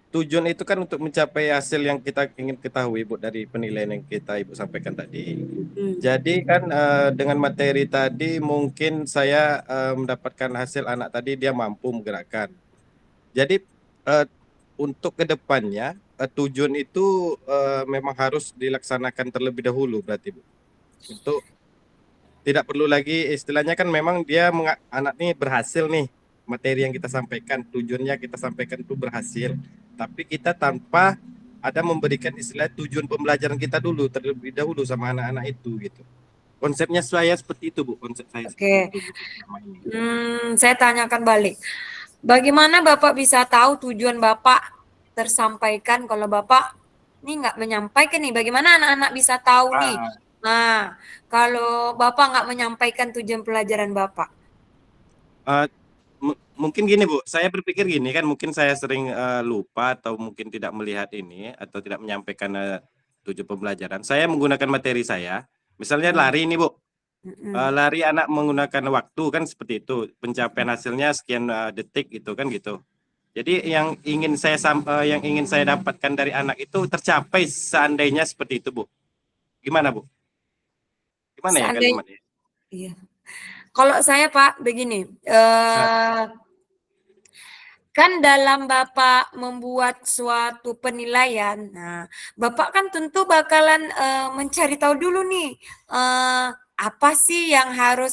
tujuan itu kan untuk mencapai hasil yang kita ingin ketahui, Bu, dari penilaian yang Ibu sampaikan tadi. Jadi kan dengan materi tadi mungkin saya mendapatkan hasil anak tadi dia mampu menggerakkan. Jadi untuk kedepannya tujuan itu memang harus dilaksanakan terlebih dahulu berarti, Bu. Untuk tidak perlu lagi istilahnya kan memang dia anak ini berhasil nih materi yang kita sampaikan, tujuannya kita sampaikan itu berhasil, tapi kita tanpa ada memberikan istilah tujuan pembelajaran kita dulu terlebih dahulu sama anak-anak itu gitu. Konsepnya saya seperti itu, Bu. Konsep saya. Oke. Saya tanyakan balik. Bagaimana Bapak bisa tahu tujuan Bapak tersampaikan kalau Bapak ini nggak menyampaikan nih? Bagaimana anak-anak bisa tahu nih? Nah, kalau Bapak nggak menyampaikan tujuan pelajaran Bapak. Mungkin gini, Bu. Saya berpikir gini kan, mungkin saya sering lupa atau mungkin tidak melihat ini atau tidak menyampaikan tujuan pembelajaran. Saya menggunakan materi saya. Misalnya lari ini, Bu. Lari anak menggunakan waktu kan seperti itu. Pencapaian hasilnya sekian detik itu kan gitu. Jadi yang ingin saya dapatkan dari anak itu tercapai seandainya seperti itu, Bu. Gimana, Bu? Gimana ya kalimatnya? Iya. Kalau saya Pak begini, kan dalam Bapak membuat suatu penilaian, nah Bapak kan tentu bakalan mencari tahu dulu nih apa sih yang harus.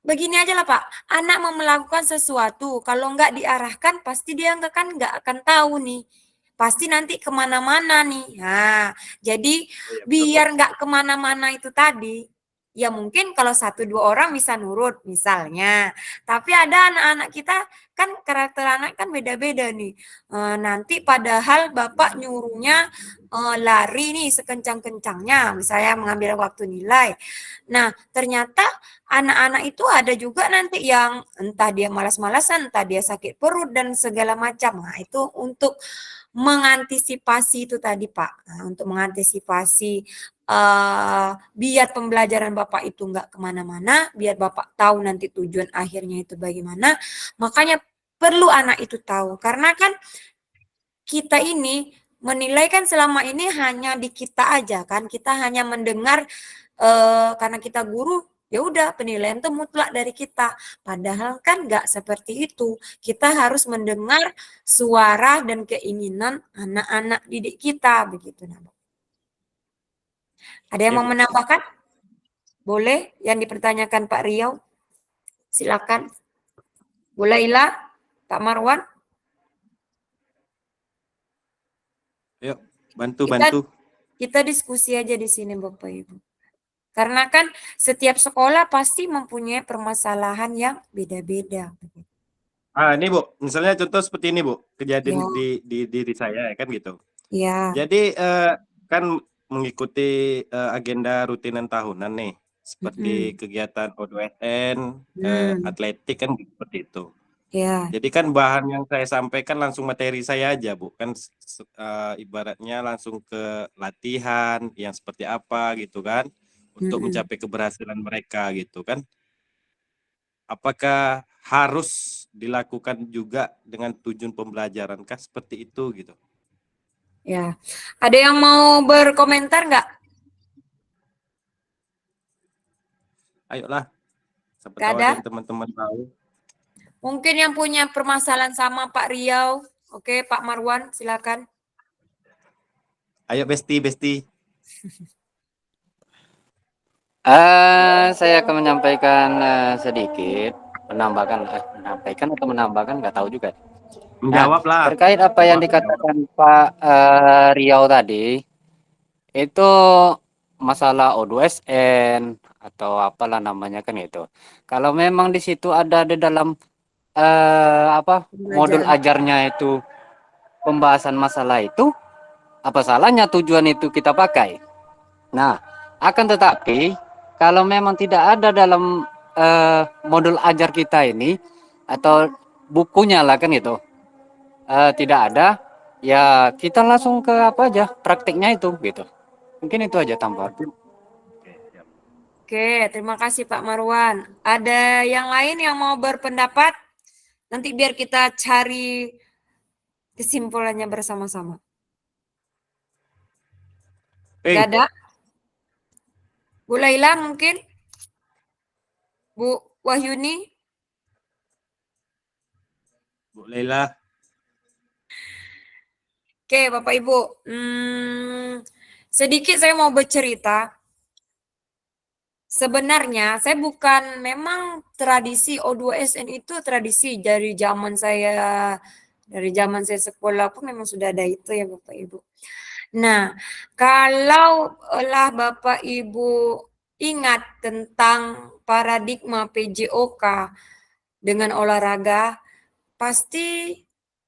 Begini aja lah Pak, anak mau melakukan sesuatu, kalau nggak diarahkan pasti dia nggak akan tahu nih. Pasti nanti kemana-mana nih. Nah, jadi biar nggak kemana-mana itu tadi, ya mungkin kalau 1-2 orang bisa nurut misalnya. Tapi ada anak-anak kita kan karakter anak kan beda-beda nih. Nanti padahal Bapak nyuruhnya lari nih sekencang-kencangnya, misalnya mengambil waktu nilai. Nah, ternyata anak-anak itu ada juga nanti yang entah dia malas-malasan, entah dia sakit perut dan segala macam. Nah, itu untuk mengantisipasi itu tadi Pak. Nah, untuk mengantisipasi biar pembelajaran Bapak itu nggak kemana-mana, biar Bapak tahu nanti tujuan akhirnya itu bagaimana. Makanya perlu anak itu tahu. Karena kan kita ini menilai kan selama ini hanya di kita aja kan. Kita hanya mendengar karena kita guru, ya udah penilaian itu mutlak dari kita. Padahal kan nggak seperti itu. Kita harus mendengar suara dan keinginan anak-anak didik kita begitu. Ada yang mau menambahkan? Boleh yang dipertanyakan Pak Riau? Silakan. Bu Laila, Pak Marwan. Yuk, bantu. Kita diskusi aja di sini Bapak Ibu. Karena kan setiap sekolah pasti mempunyai permasalahan yang beda-beda. Ini Bu, misalnya contoh seperti ini Bu, kejadian di diri saya kan gitu. Iya. Jadi kan mengikuti agenda rutinan tahunan nih, seperti kegiatan O2SN, atletik kan seperti itu. Ya. Jadi kan bahan yang saya sampaikan langsung materi saya aja, Bu. Kan ibaratnya langsung ke latihan yang seperti apa gitu kan. untuk mencapai keberhasilan mereka gitu kan. Apakah harus dilakukan juga dengan tujuan pembelajaran kah seperti itu gitu? Ya, ada yang mau berkomentar nggak? Ayolah, siapa Nggak tahu ada? ada yang teman-teman tahu. Mungkin yang punya permasalahan sama Pak Riau. Oke, Pak Marwan, silakan. Ayo Besti. Saya akan menyampaikan sedikit, menyampaikan atau menambahkan nggak tahu juga. Nah, Menjawab lah. terkait apa yang dikatakan Pak Riau tadi, itu masalah O2SN atau apalah namanya kan itu. Kalau memang di situ ada di dalam modul Pembelajaran. ajarnya itu pembahasan masalah itu, apa salahnya tujuan itu kita pakai? Nah, akan tetapi kalau memang tidak ada dalam modul ajar kita ini atau bukunya lah kan itu tidak ada, ya kita langsung ke apa aja praktiknya itu gitu. Mungkin itu aja tambahan. Oke, terima kasih Pak Marwan. Ada yang lain yang mau berpendapat? Nanti biar kita cari kesimpulannya bersama-sama. Gak ada? Bu Laila mungkin? Bu Wahyuni? Bu Laila. Oke, Bapak Ibu. Sedikit saya mau bercerita. Sebenarnya saya bukan memang tradisi O2SN itu tradisi dari zaman saya sekolah pun memang sudah ada itu ya Bapak Ibu. Nah, kalau lah Bapak Ibu ingat tentang paradigma PJOK dengan olahraga, pasti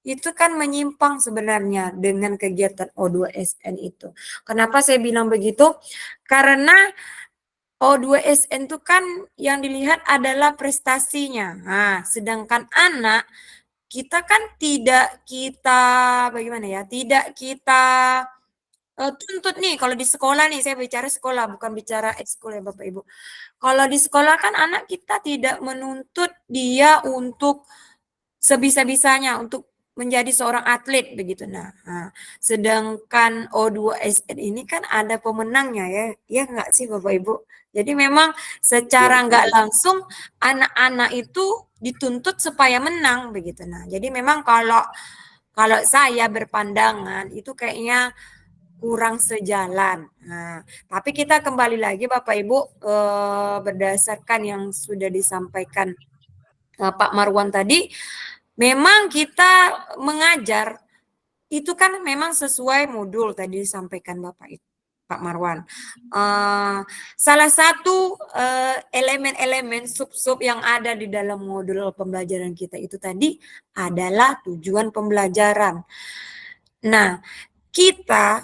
itu kan menyimpang sebenarnya dengan kegiatan O2SN itu. Kenapa saya bilang begitu? Karena O2SN itu kan yang dilihat adalah prestasinya. Nah, sedangkan anak kita kan tidak kita bagaimana ya? Tidak kita tuntut nih kalau di sekolah nih, saya bicara sekolah bukan bicara ekskul ya Bapak Ibu. Kalau di sekolah kan anak kita tidak menuntut dia untuk sebisa-bisanya untuk menjadi seorang atlet begitu. Nah, sedangkan O2SN ini kan ada pemenangnya ya. Ya enggak sih Bapak Ibu? Jadi memang secara enggak langsung anak-anak itu dituntut supaya menang begitu. Nah, jadi memang kalau saya berpandangan itu kayaknya kurang sejalan. Nah, tapi kita kembali lagi Bapak Ibu berdasarkan yang sudah disampaikan Pak Marwan tadi, memang kita mengajar itu kan memang sesuai modul tadi disampaikan Pak Marwan. Salah satu elemen-elemen sub-sub yang ada di dalam modul pembelajaran kita itu tadi adalah tujuan pembelajaran. Nah,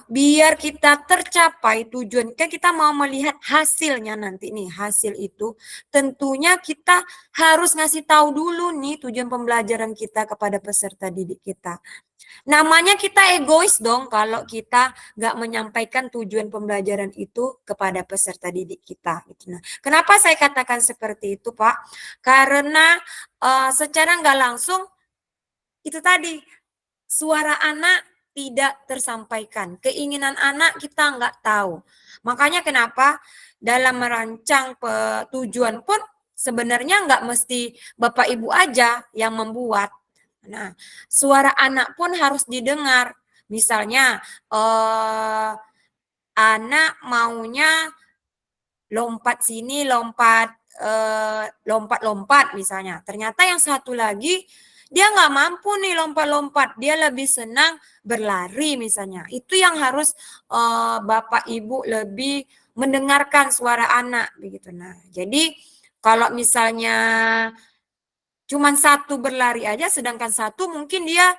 biar kita tercapai tujuan, kan kita mau melihat hasilnya nanti nih, hasil itu tentunya kita harus ngasih tahu dulu nih tujuan pembelajaran kita kepada peserta didik kita. Namanya kita egois dong kalau kita nggak menyampaikan tujuan pembelajaran itu kepada peserta didik kita. Nah, kenapa saya katakan seperti itu Pak? Karena secara nggak langsung itu tadi suara anak tidak tersampaikan. Keinginan anak kita nggak tahu. Makanya kenapa dalam merancang tujuan pun sebenarnya nggak mesti Bapak Ibu aja yang membuat. Nah, suara anak pun harus didengar. Misalnya, anak maunya lompat sini, lompat-lompat misalnya. Ternyata yang satu lagi dia nggak mampu nih lompat-lompat, dia lebih senang berlari misalnya. Itu yang harus Bapak Ibu lebih mendengarkan suara anak begitu. Nah, jadi kalau misalnya cuman satu berlari aja, sedangkan satu mungkin dia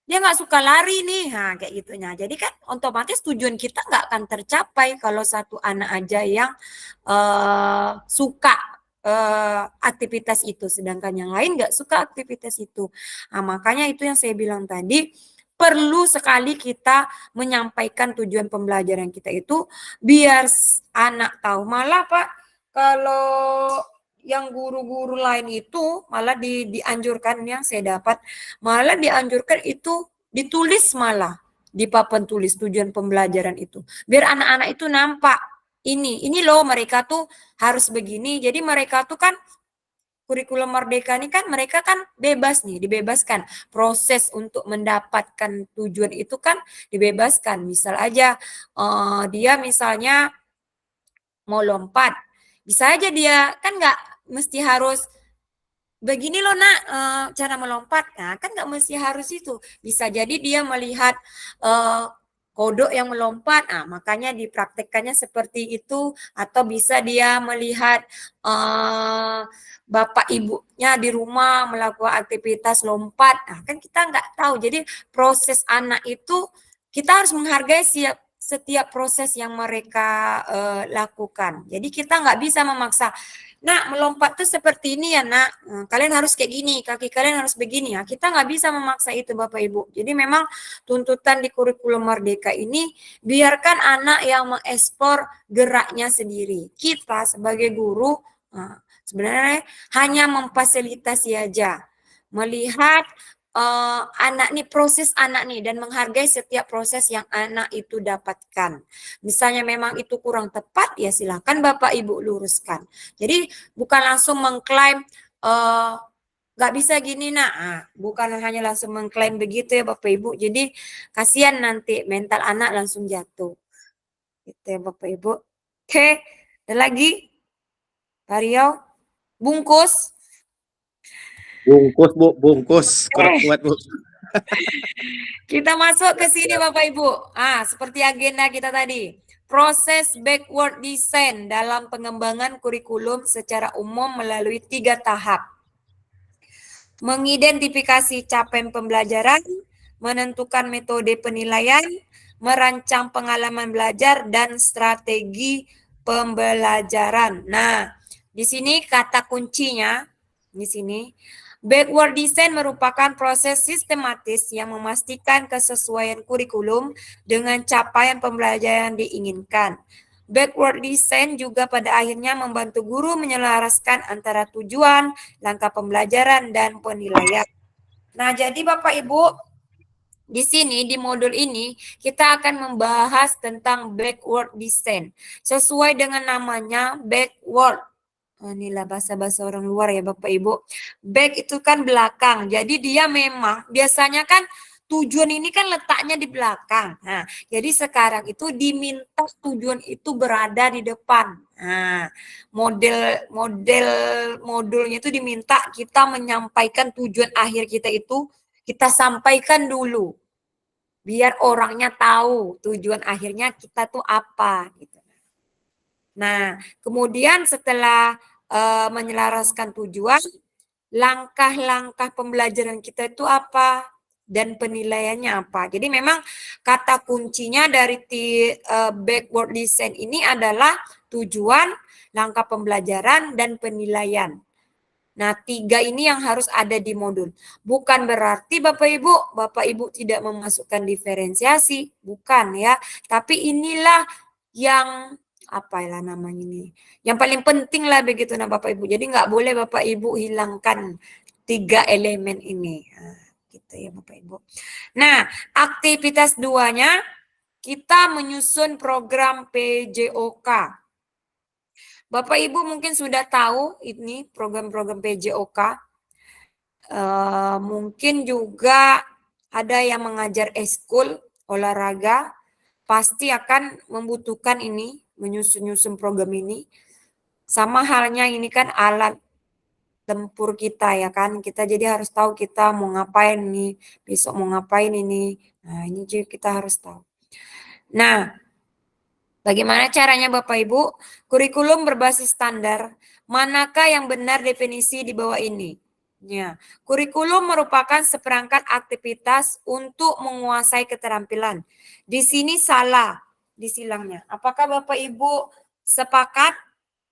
nggak suka lari nih, nah kayak gitunya. Jadi kan otomatis tujuan kita nggak akan tercapai kalau satu anak aja yang suka aktivitas itu, sedangkan yang lain nggak suka aktivitas itu. Nah, makanya itu yang saya bilang tadi, perlu sekali kita menyampaikan tujuan pembelajaran kita itu biar anak tahu. Malah Pak, kalau yang guru-guru lain itu malah dianjurkan, yang saya dapat malah dianjurkan itu ditulis malah di papan tulis tujuan pembelajaran itu. Biar anak-anak itu nampak ini loh mereka tuh harus begini. Jadi mereka tuh kan kurikulum merdeka ini kan mereka kan bebas nih, dibebaskan. Proses untuk mendapatkan tujuan itu kan dibebaskan. Misal aja dia misalnya mau lompat. Bisa aja dia kan nggak mesti harus begini loh nak cara melompat. Nah kan nggak mesti harus itu. Bisa jadi dia melihat kodok yang melompat, nah makanya dipraktekkannya seperti itu. Atau bisa dia melihat bapak ibunya di rumah melakukan aktivitas lompat, nah kan kita nggak tahu. Jadi proses anak itu kita harus menghargai setiap proses yang mereka lakukan. Jadi kita nggak bisa memaksa, nak melompat tuh seperti ini ya nak, kalian harus kayak gini, kaki kalian harus begini ya. Kita nggak bisa memaksa itu Bapak Ibu. Jadi memang tuntutan di kurikulum merdeka ini biarkan anak yang mengeksplor geraknya sendiri. Kita sebagai guru sebenarnya hanya memfasilitasi aja, melihat anak nih, proses anak nih, dan menghargai setiap proses yang anak itu dapatkan. Misalnya memang itu kurang tepat, ya silakan Bapak Ibu luruskan. Jadi bukan langsung mengklaim nggak bisa gini nak, bukan hanya langsung mengklaim begitu ya Bapak Ibu. Jadi kasihan nanti mental anak langsung jatuh. Gitu ya Bapak Ibu. Oke, ada lagi? Pak Riau, bungkus. Bungkus Bu, bungkus. Kurang kuat Bu. Kita masuk ke sini Bapak Ibu. Seperti agenda kita tadi. Proses backward design dalam pengembangan kurikulum secara umum melalui 3 tahap. Mengidentifikasi capaian pembelajaran, menentukan metode penilaian, merancang pengalaman belajar, dan strategi pembelajaran. Nah, di sini kata kuncinya, di sini, backward design merupakan proses sistematis yang memastikan kesesuaian kurikulum dengan capaian pembelajaran diinginkan. Backward design juga pada akhirnya membantu guru menyelaraskan antara tujuan, langkah pembelajaran, dan penilaian. Nah, jadi Bapak Ibu, di sini di modul ini kita akan membahas tentang backward design. Sesuai dengan namanya backward. Inilah bahasa-bahasa orang luar ya Bapak Ibu. Back itu kan belakang. Jadi dia memang biasanya kan tujuan ini kan letaknya di belakang. Nah, jadi sekarang itu diminta tujuan itu berada di depan. Nah, modulnya itu diminta kita menyampaikan tujuan akhir kita itu kita sampaikan dulu. Biar orangnya tahu tujuan akhirnya kita tuh apa gitu. Nah, kemudian setelah menyelaraskan tujuan, langkah-langkah pembelajaran kita itu apa dan penilaiannya apa. Jadi memang kata kuncinya dari backward design ini adalah tujuan, langkah pembelajaran, dan penilaian. Nah, 3 ini yang harus ada di modul. Bukan berarti Bapak Ibu tidak memasukkan diferensiasi, bukan ya. Tapi inilah yang apalah namanya ini, yang paling penting lah begitu nah Bapak Ibu. Jadi nggak boleh Bapak Ibu hilangkan 3 elemen ini. Nah, gitu ya Bapak Ibu. Nah, aktivitas 2-nya kita menyusun program PJOK. Bapak Ibu mungkin sudah tahu ini program-program PJOK. Mungkin juga ada yang mengajar eskul olahraga, pasti akan membutuhkan ini, menyusun program ini. Sama halnya ini kan alat tempur kita ya kan. Kita jadi harus tahu kita mau ngapain nih, besok mau ngapain ini. Nah, ini juga kita harus tahu. Nah, bagaimana caranya Bapak Ibu? Kurikulum berbasis standar. Manakah yang benar definisi di bawah ini? Ya, kurikulum merupakan seperangkat aktivitas untuk menguasai keterampilan. Di sini salah di silangnya. Apakah Bapak Ibu sepakat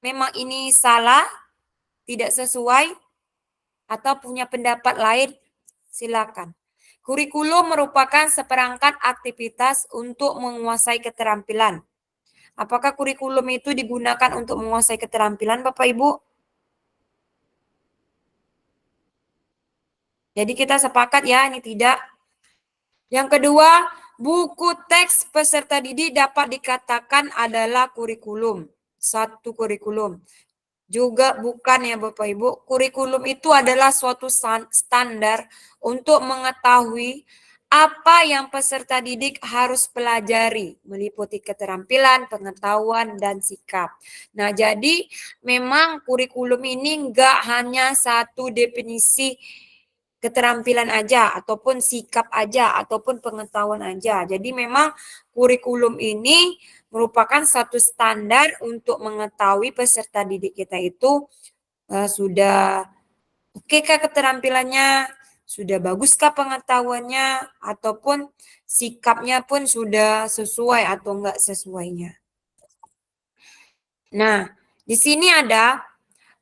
memang ini salah, tidak sesuai, atau punya pendapat lain? Silakan. Kurikulum merupakan seperangkat aktivitas untuk menguasai keterampilan. Apakah kurikulum itu digunakan untuk menguasai keterampilan, Bapak Ibu? Jadi kita sepakat ya, ini tidak. Yang kedua, buku teks peserta didik dapat dikatakan adalah kurikulum. Satu kurikulum. Juga bukan ya Bapak Ibu. Kurikulum itu adalah suatu standar untuk mengetahui apa yang peserta didik harus pelajari, meliputi keterampilan, pengetahuan, dan sikap. Nah, jadi memang kurikulum ini enggak hanya satu definisi keterampilan aja, ataupun sikap aja, ataupun pengetahuan aja. Jadi memang kurikulum ini merupakan satu standar untuk mengetahui peserta didik kita itu sudah oke kah keterampilannya, sudah baguskah pengetahuannya, ataupun sikapnya pun sudah sesuai atau enggak sesuainya. Nah, di sini ada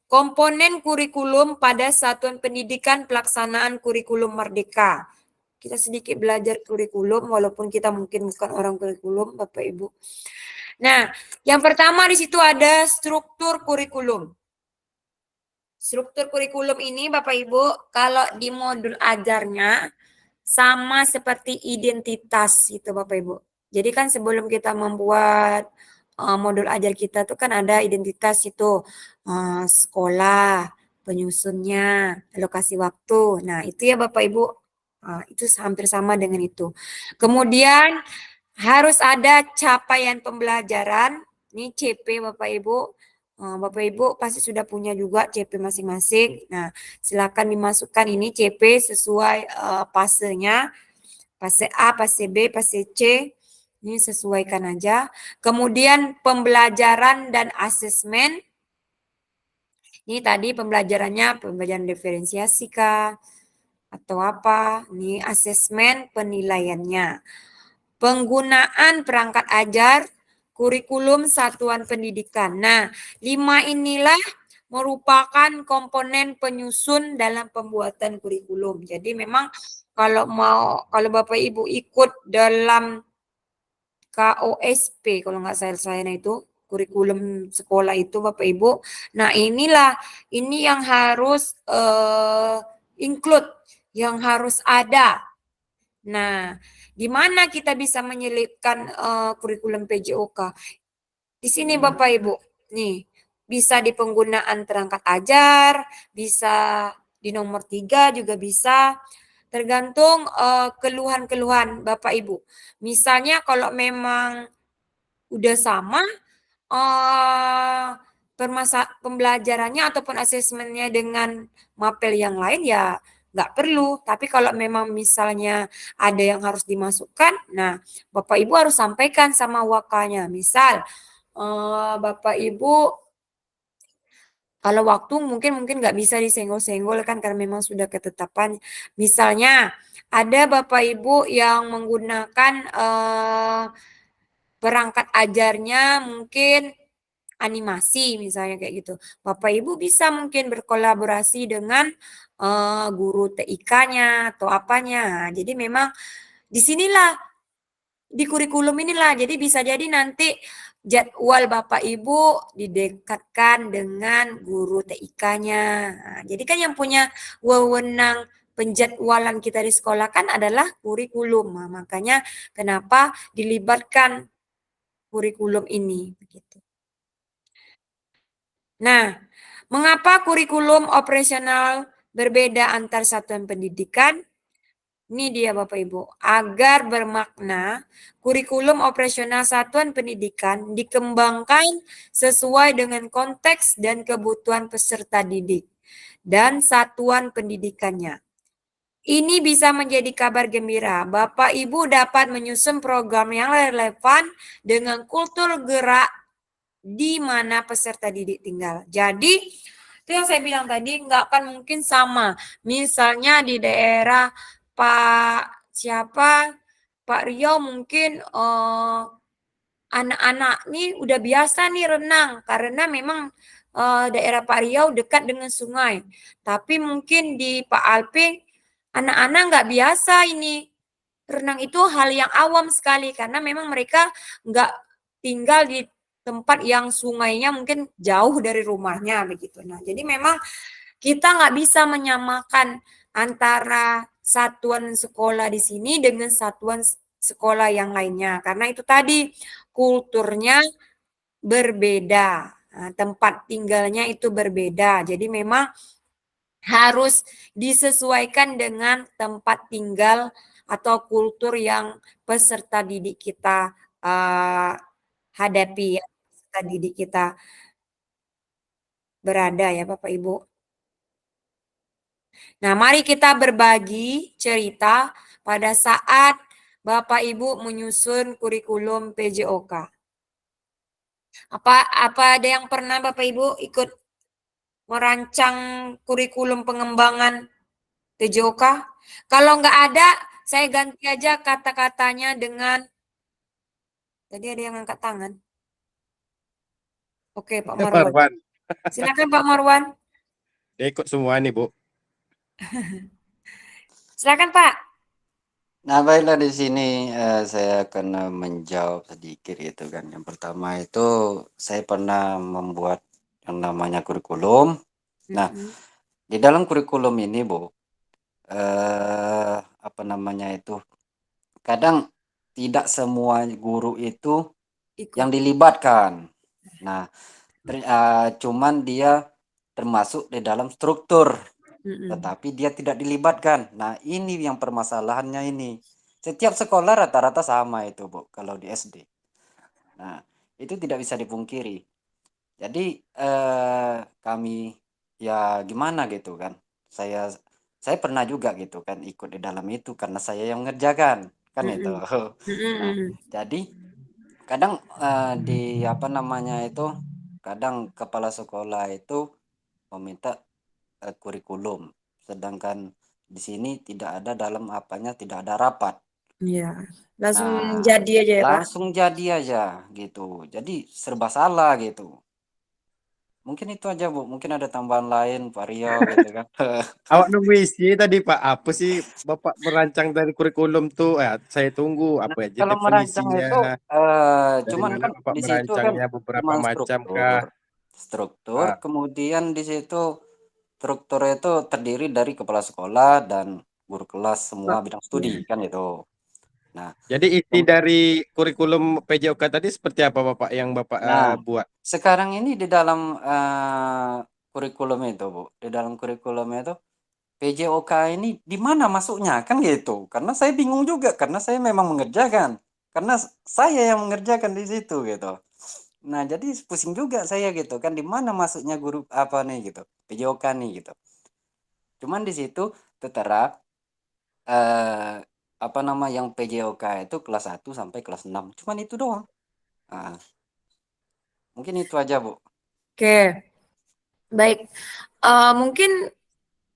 komponen kurikulum pada satuan pendidikan pelaksanaan kurikulum merdeka. Kita sedikit belajar kurikulum, walaupun kita mungkin bukan orang kurikulum, Bapak Ibu. Nah, yang pertama di situ ada struktur kurikulum. Struktur kurikulum ini, Bapak Ibu, kalau di modul ajarnya sama seperti identitas itu, Bapak Ibu. Jadi kan sebelum kita membuat modul ajar kita tuh kan ada identitas itu sekolah, penyusunnya, alokasi waktu. Nah, itu ya Bapak Ibu. Itu hampir sama dengan itu. Kemudian harus ada capaian pembelajaran. Ini CP Bapak Ibu. Bapak Ibu pasti sudah punya juga CP masing-masing. Nah, silakan dimasukkan ini CP sesuai fasenya. Fase A, fase B, fase C. Ini sesuaikan aja. Kemudian pembelajaran dan asesmen. Ini tadi pembelajarannya, pembelajaran diferensiasi kah? Atau apa? Ini asesmen penilaiannya. Penggunaan perangkat ajar, kurikulum satuan pendidikan. Nah, 5 inilah merupakan komponen penyusun dalam pembuatan kurikulum. Jadi memang kalau Bapak Ibu ikut dalam KOSP, kalau nggak salah itu kurikulum sekolah itu Bapak Ibu. Nah, ini yang harus include, yang harus ada. Nah, di mana kita bisa menyelipkan kurikulum PJOK? Di sini Bapak Ibu. Nih, bisa di penggunaan perangkat ajar, bisa di nomor 3 juga bisa. Tergantung keluhan-keluhan Bapak Ibu. Misalnya kalau memang udah sama pembelajarannya ataupun asesmennya dengan mapel yang lain ya nggak perlu. Tapi kalau memang misalnya ada yang harus dimasukkan, nah Bapak Ibu harus sampaikan sama wakanya. Misal Bapak Ibu kalau waktu mungkin nggak bisa disenggol-senggol kan karena memang sudah ketetapan. Misalnya ada Bapak Ibu yang menggunakan perangkat ajarnya mungkin animasi misalnya kayak gitu. Bapak Ibu bisa mungkin berkolaborasi dengan guru TIK-nya atau apanya. Jadi memang disinilah di kurikulum inilah. Jadi bisa jadi nanti jadwal Bapak Ibu didekatkan dengan guru TIK-nya. Nah, jadi kan yang punya wewenang penjadwalan kita di sekolah kan adalah kurikulum. Nah, makanya kenapa dilibatkan kurikulum ini begitu. Nah, mengapa kurikulum operasional berbeda antar satuan pendidikan? Ini dia Bapak Ibu, agar bermakna kurikulum operasional satuan pendidikan dikembangkan sesuai dengan konteks dan kebutuhan peserta didik dan satuan pendidikannya. Ini bisa menjadi kabar gembira. Bapak Ibu dapat menyusun program yang relevan dengan kultur gerak di mana peserta didik tinggal. Jadi, itu yang saya bilang tadi, nggak akan mungkin sama. Misalnya di daerah Pak Riau mungkin anak-anak nih udah biasa nih renang karena memang daerah Pak Riau dekat dengan sungai. Tapi mungkin di Pak Alping anak-anak nggak biasa ini. Renang itu hal yang awam sekali karena memang mereka nggak tinggal di tempat yang sungainya mungkin jauh dari rumahnya begitu. Nah, jadi memang kita nggak bisa menyamakan antara satuan sekolah di sini dengan satuan sekolah yang lainnya karena itu tadi kulturnya berbeda, nah, tempat tinggalnya itu berbeda. Jadi memang harus disesuaikan dengan tempat tinggal atau kultur yang peserta didik kita hadapi, ya, peserta didik kita berada ya Bapak Ibu. Nah, mari kita berbagi cerita pada saat Bapak Ibu menyusun kurikulum PJOK. Apa ada yang pernah Bapak Ibu ikut merancang kurikulum pengembangan PJOK? Kalau nggak ada, saya ganti aja kata-katanya dengan, tadi ada yang angkat tangan. Oke, Pak Marwan. Marwan. Silakan Pak Marwan. Dia ikut semua nih, Bu. Silakan Pak. Nah, baiklah di sini saya akan menjawab sedikit gitu kan. Yang pertama itu saya pernah membuat yang namanya kurikulum. Nah, di dalam kurikulum ini, Bu, apa namanya itu, kadang tidak semua guru itu yang dilibatkan. Nah, cuman dia termasuk di dalam struktur, tetapi dia tidak dilibatkan. Nah, ini yang permasalahannya ini. Setiap sekolah rata-rata sama itu, Bu, kalau di SD. Nah, itu tidak bisa dipungkiri. Jadi kami ya gimana gitu kan. Saya pernah juga gitu kan ikut di dalam itu karena saya yang mengerjakan kan itu. Nah, jadi kadang di apa namanya itu, kadang kepala sekolah itu meminta kurikulum, sedangkan di sini tidak ada dalam apanya, tidak ada rapat. Iya, langsung Nah, jadi aja ya Pak. langsung jadi aja gitu. Jadi serba salah gitu. Mungkin itu aja, Bu. Mungkin ada tambahan lain, Pak Rio gitu kan. Awak nunggu isi tadi, Pak. Apa sih Bapak merancang dari kurikulum tuh? Saya tunggu apa aja Kalau merancang itu definisinya. Dari cuman mana kan Bapak di situ kan merancangnya beberapa cuma macam kah? struktur, Ah, kemudian di situ struktur itu terdiri dari kepala sekolah dan guru kelas semua bidang studi kan itu. Nah, jadi isi dari kurikulum PJOK tadi seperti apa Bapak yang Bapak nah buat? sekarang ini di dalam kurikulum itu, Bu, di dalam kurikulum itu PJOK ini di mana masuknya kan gitu. Karena saya bingung juga karena saya memang mengerjakan. Karena saya yang mengerjakan di situ gitu. Nah, jadi pusing juga saya gitu kan di mana masuknya guru apa nih gitu. PJOK nih gitu. Cuman di situ tertera apa nama yang PJOK itu kelas 1 sampai kelas 6. Cuman itu doang. Nah, mungkin itu aja, Bu. Oke, baik. Mungkin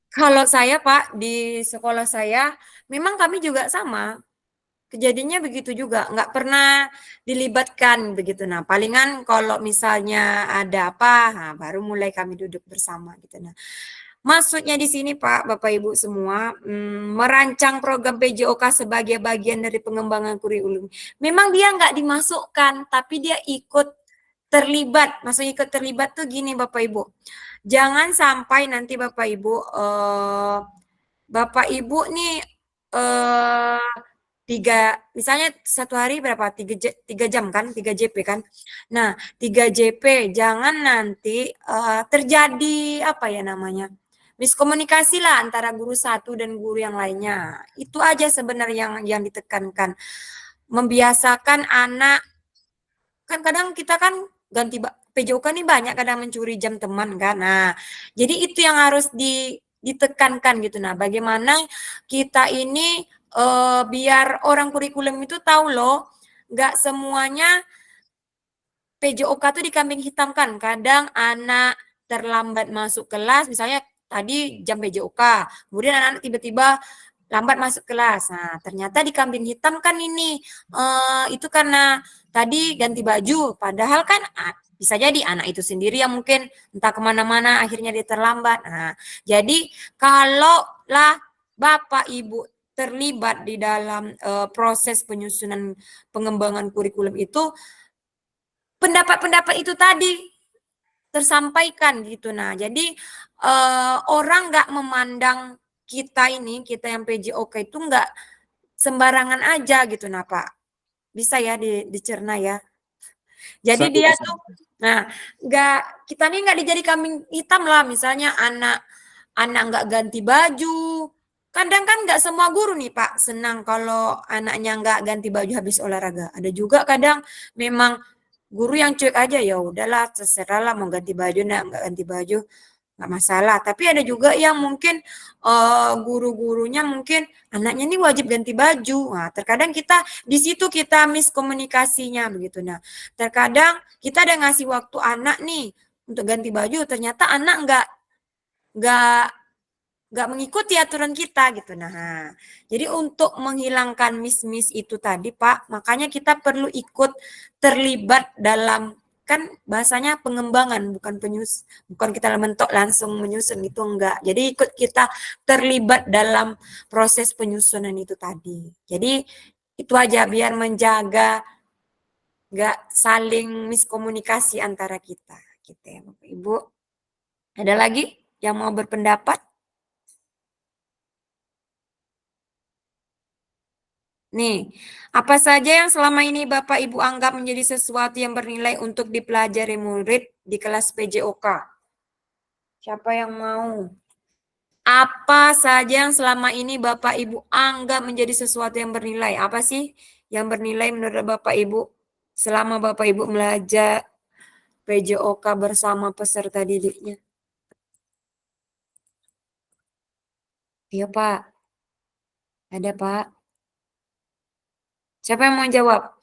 kalau saya Pak di sekolah saya, memang kami juga sama. Kejadiannya begitu juga, nggak pernah dilibatkan begitu. Nah, palingan kalau misalnya ada apa, nah, baru mulai kami duduk bersama gitu. Nah, maksudnya di sini Pak, Bapak Ibu semua, merancang program PJOK sebagai bagian dari pengembangan kurikulum. Memang dia nggak dimasukkan, tapi dia ikut terlibat. Maksudnya ikut terlibat tuh gini Bapak Ibu. Jangan sampai nanti Bapak Ibu nih misalnya satu hari berapa? 3 jam kan, 3 JP kan. Nah, 3 JP jangan nanti terjadi apa ya namanya? Miskomunikasi lah antara guru satu dan guru yang lainnya. Itu aja sebenarnya yang ditekankan. Membiasakan anak, kan kadang kita kan ganti PJOK nih banyak kadang mencuri jam teman kan. Nah, jadi itu yang harus ditekankan gitu. Nah, bagaimana kita ini biar orang kurikulum itu tahu loh, nggak semuanya PJOK tuh dikambing hitamkan. Kadang anak terlambat masuk kelas, misalnya tadi jam PJOK, kemudian anak-anak tiba-tiba lambat masuk kelas. Nah, ternyata dikambing hitamkan ini. Itu karena tadi ganti baju, padahal kan bisa jadi anak itu sendiri yang mungkin entah kemana-mana akhirnya dia terlambat. Nah, jadi kalau lah Bapak Ibu terlibat di dalam proses penyusunan pengembangan kurikulum itu, pendapat-pendapat itu tadi tersampaikan gitu. Nah, jadi orang nggak memandang kita ini, kita yang PJOK itu nggak sembarangan aja gitu. Nah, Pak, bisa ya dicerna ya. Jadi dia tuh, nah, kita nih nggak dijadi kambing hitam lah. Misalnya anak nggak ganti baju. Kadang kan nggak semua guru nih Pak senang kalau anaknya nggak ganti baju habis olahraga. Ada juga kadang memang guru yang cuek aja, ya udahlah terserah lah mau ganti baju nggak ganti baju nggak masalah. Tapi ada juga yang mungkin guru-gurunya mungkin anaknya ini wajib ganti baju. Nah, terkadang kita di situ kita miskomunikasinya begitu. Nah, terkadang kita ada ngasih waktu anak nih untuk ganti baju, ternyata anak nggak mengikuti aturan kita gitu. Nah, jadi untuk menghilangkan miss itu tadi Pak, makanya kita perlu ikut terlibat dalam, kan bahasanya pengembangan, bukan kita mentok langsung menyusun itu enggak. Jadi ikut kita terlibat dalam proses penyusunan itu tadi. Jadi itu aja biar menjaga nggak saling miskomunikasi antara kita gitu ya Bapak Ibu. Ada lagi yang mau berpendapat? Nih, apa saja yang selama ini Bapak Ibu anggap menjadi sesuatu yang bernilai untuk dipelajari murid di kelas PJOK? Siapa yang mau? Apa saja yang selama ini Bapak Ibu anggap menjadi sesuatu yang bernilai? Apa sih yang bernilai menurut Bapak Ibu selama Bapak Ibu belajar PJOK bersama peserta didiknya? Iya Pak. Ada Pak. Siapa yang mau jawab?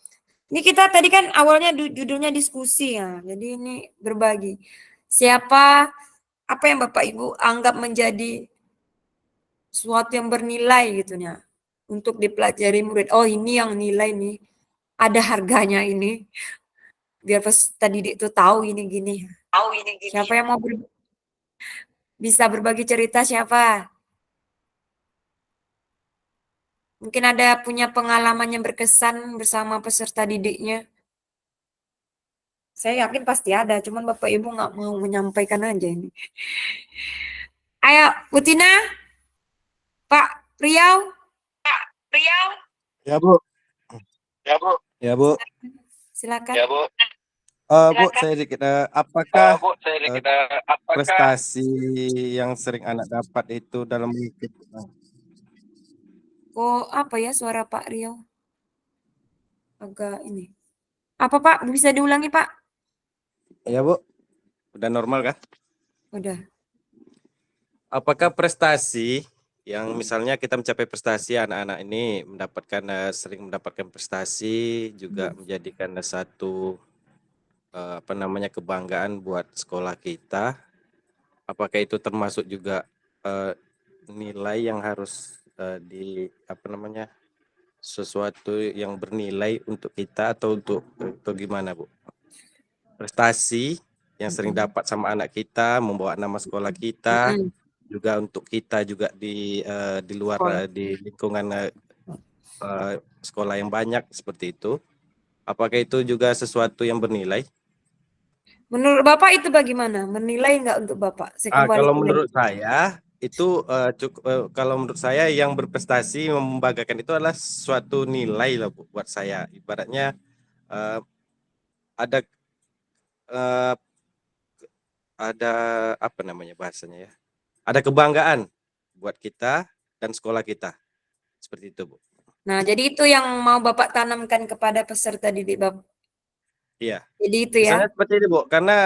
Ini kita tadi kan awalnya judulnya diskusi ya, jadi ini berbagi. Apa yang Bapak Ibu anggap menjadi sesuatu yang bernilai gitu ya, untuk dipelajari murid. Oh ini yang nilai nih, ada harganya ini. Biar peserta didik itu tahu ini gini. Siapa yang mau bisa berbagi cerita siapa? Mungkin ada punya pengalaman yang berkesan bersama peserta didiknya. Saya yakin pasti ada, cuman Bapak Ibu nggak mau menyampaikan aja ini. Ayo, Bu Tina, Pak Riau. Ya, Bu. Ya, Bu. Silakan. Bu, saya dikit. Apakah prestasi yang sering anak dapat itu dalam mengikuti? Oh, apa ya suara Pak Riau? Agak ini. Apa Pak? Bisa diulangi Pak? Ya, Bu. Udah normal kah? Udah. Apakah prestasi yang misalnya kita mencapai prestasi, anak-anak ini sering mendapatkan prestasi juga menjadikan satu kebanggaan buat sekolah kita. Apakah itu termasuk juga nilai yang harus sesuatu yang bernilai untuk kita atau untuk gimana Bu? Prestasi yang sering dapat sama anak kita membawa nama sekolah kita, juga untuk kita juga di luar di lingkungan sekolah yang banyak seperti itu. Apakah itu juga sesuatu yang bernilai? Menurut Bapak itu bagaimana? Bernilai nggak untuk Bapak? Kalau menurut saya itu kalau menurut saya yang berprestasi membanggakan itu adalah suatu nilai lah Bu, buat saya. Ibaratnya ada apa namanya bahasanya ya? Ada kebanggaan buat kita dan sekolah kita. Seperti itu, Bu. Nah, jadi itu yang mau Bapak tanamkan kepada peserta didik Bapak. Iya. Jadi itu ya. Misalnya seperti ini, Bu. Karena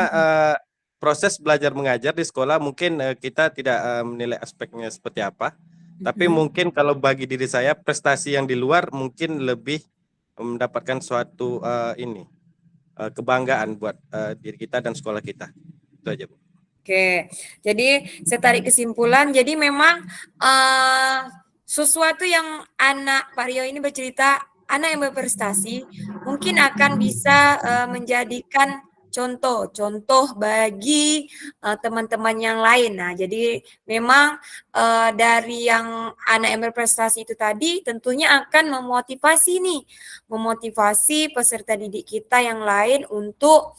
proses belajar mengajar di sekolah mungkin kita tidak menilai aspeknya seperti apa. Tapi mungkin kalau bagi diri saya prestasi yang di luar mungkin lebih mendapatkan suatu kebanggaan buat diri kita dan sekolah kita. Itu aja, Bu. Oke, jadi saya tarik kesimpulan. Jadi memang sesuatu yang anak Pak Rio ini bercerita, anak yang berprestasi mungkin akan bisa menjadikan contoh bagi teman-teman yang lain. Nah, jadi memang dari yang anak yang berprestasi itu tadi tentunya akan memotivasi peserta didik kita yang lain untuk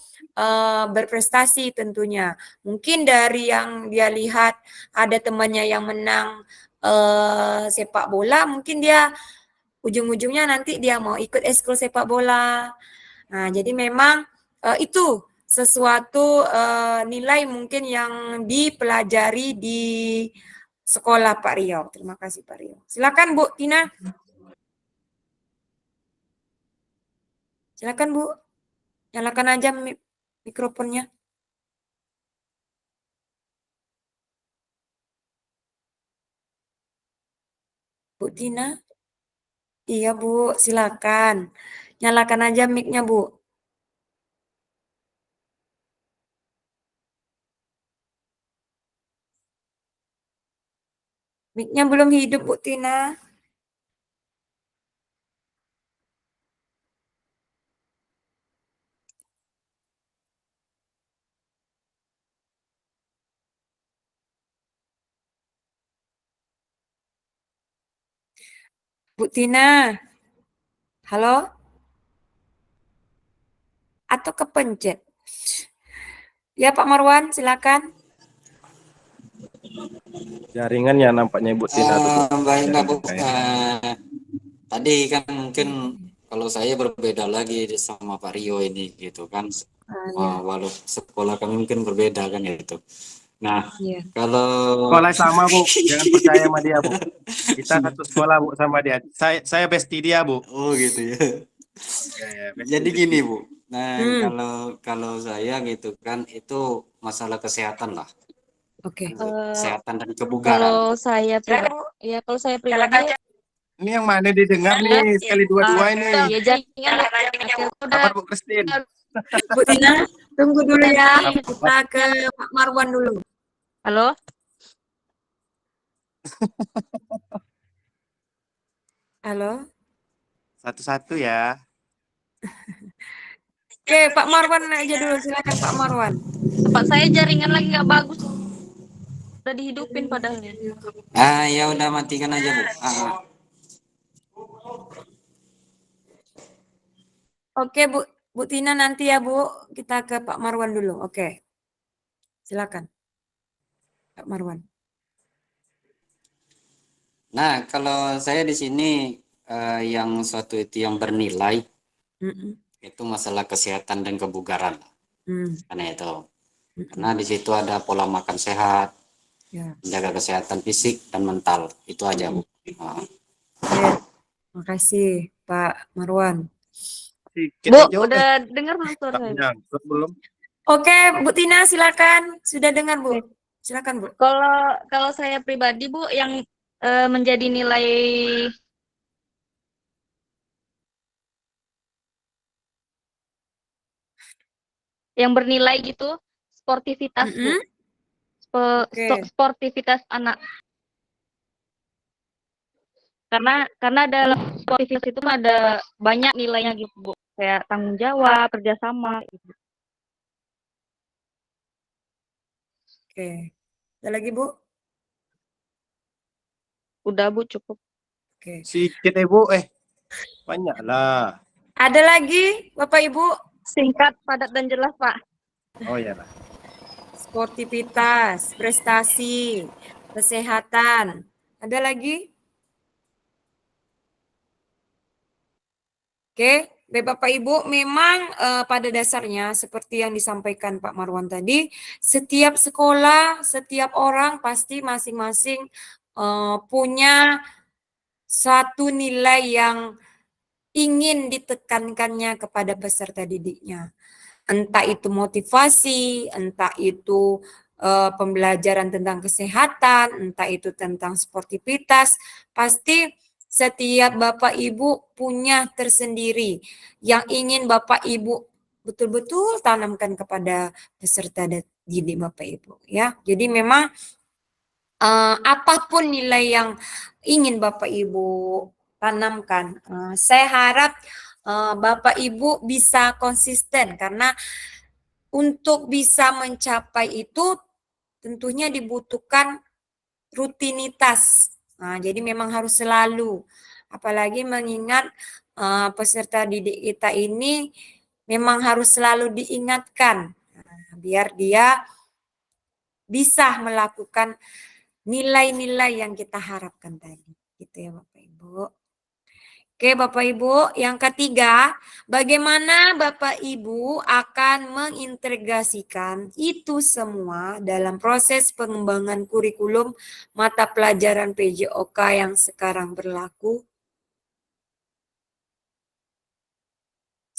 berprestasi tentunya. Mungkin dari yang dia lihat ada temannya yang menang sepak bola, mungkin dia ujung-ujungnya nanti dia mau ikut ekskul sepak bola. Nah, jadi memang itu sesuatu nilai mungkin yang dipelajari di sekolah Pak Rio. Terima kasih Pak Rio. Silakan Bu Tina. Silakan Bu. Nyalakan aja mikrofonnya. Bu Tina. Iya Bu, silakan. Nyalakan aja mic-nya Bu. Mic-nya belum hidup Bu Tina. Bu Tina. Halo? Atau kepencet? Ya Pak Marwan, silakan. Jaringannya nampaknya Ibu Tina tuh, Bu. Baiklah Bu. Jaringan saya. Tadi kan mungkin kalau saya berbeda lagi sama Pak Rio ini gitu kan. Ya. Walau sekolah kami mungkin berbeda kan itu. Nah, Iya. kalau Sekolah sama, Bu. Jangan percaya sama dia, Bu. Kita satu sekolah, Bu, sama dia. Saya bestie dia, Bu. oh gitu ya. bestie, Jadi bestie. gini Bu. Nah, Hmm. kalau saya gitu kan itu masalah kesehatan lah. Oke. Kesehatan dan kebugaran. Kalau saya pribadi Ini yang mana didengar nih, sekali dua-dua ini. ya jaringan Apa Bu Christine? Bu Tina, tunggu dulu ya. Kita ke Pak Marwan dulu. Halo. Halo. Satu-satu ya. Oke, Pak Marwan aja dulu. Silakan Pak Marwan. Tempat saya jaringan lagi nggak bagus. Udah dihidupin padahal ya. Ya udah matikan aja Bu. Oke, Bu Tina nanti ya, Bu. Kita ke Pak Marwan dulu. Oke. Silakan. Pak Marwan. Nah, kalau saya di sini yang suatu itu yang bernilai itu masalah kesehatan dan kebugaran. Karena itu. Karena di situ ada pola makan sehat, menjaga kesehatan fisik dan mental. Itu aja, Bu. Terima kasih, Pak Marwan. Bu, udah dengar belum suara saya? Belum. Oke, Bu Tina silakan. Sudah dengar, Bu. Silakan, Bu. Kalau saya pribadi, Bu, yang menjadi nilai yang bernilai gitu, sportivitas, Bu. Sportivitas anak. Karena dalam sportivitas itu ada banyak nilainya gitu, Bu. Kayak tanggung jawab, kerjasama gitu. Oke. Ada lagi, Bu? Udah, Bu, cukup. Oke. Sedikit Bu. Banyak lah. Ada lagi, Bapak Ibu? Singkat, padat, dan jelas, Pak. Oh ya lah. Sportivitas, prestasi, kesehatan. Ada lagi? Oke, Bapak Ibu, memang pada dasarnya seperti yang disampaikan Pak Marwan tadi, setiap sekolah, setiap orang pasti masing-masing punya satu nilai yang ingin ditekankannya kepada peserta didiknya. Entah itu motivasi, entah itu pembelajaran tentang kesehatan, entah itu tentang sportivitas, pasti setiap Bapak Ibu punya tersendiri yang ingin Bapak Ibu betul-betul tanamkan kepada peserta didik Bapak Ibu ya. Jadi memang apapun nilai yang ingin Bapak Ibu tanamkan, saya harap Bapak Ibu bisa konsisten karena untuk bisa mencapai itu tentunya dibutuhkan rutinitas. Nah, jadi memang harus selalu, apalagi mengingat peserta didik kita ini memang harus selalu diingatkan biar dia bisa melakukan nilai-nilai yang kita harapkan tadi. Gitu ya Bapak Ibu. Oke Bapak Ibu, yang ketiga, bagaimana Bapak Ibu akan mengintegrasikan itu semua dalam proses pengembangan kurikulum mata pelajaran PJOK yang sekarang berlaku?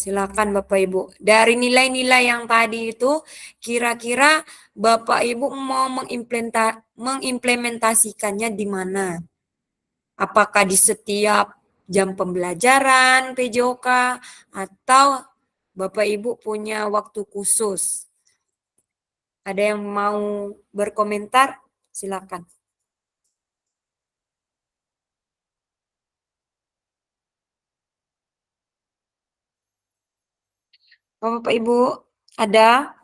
Silakan Bapak Ibu. Dari nilai-nilai yang tadi itu, kira-kira Bapak Ibu mau mengimplementasikannya di mana? Apakah di setiap jam pembelajaran PJOK atau Bapak Ibu punya waktu khusus? Ada yang mau berkomentar? Silakan. Bapak Ibu, ada?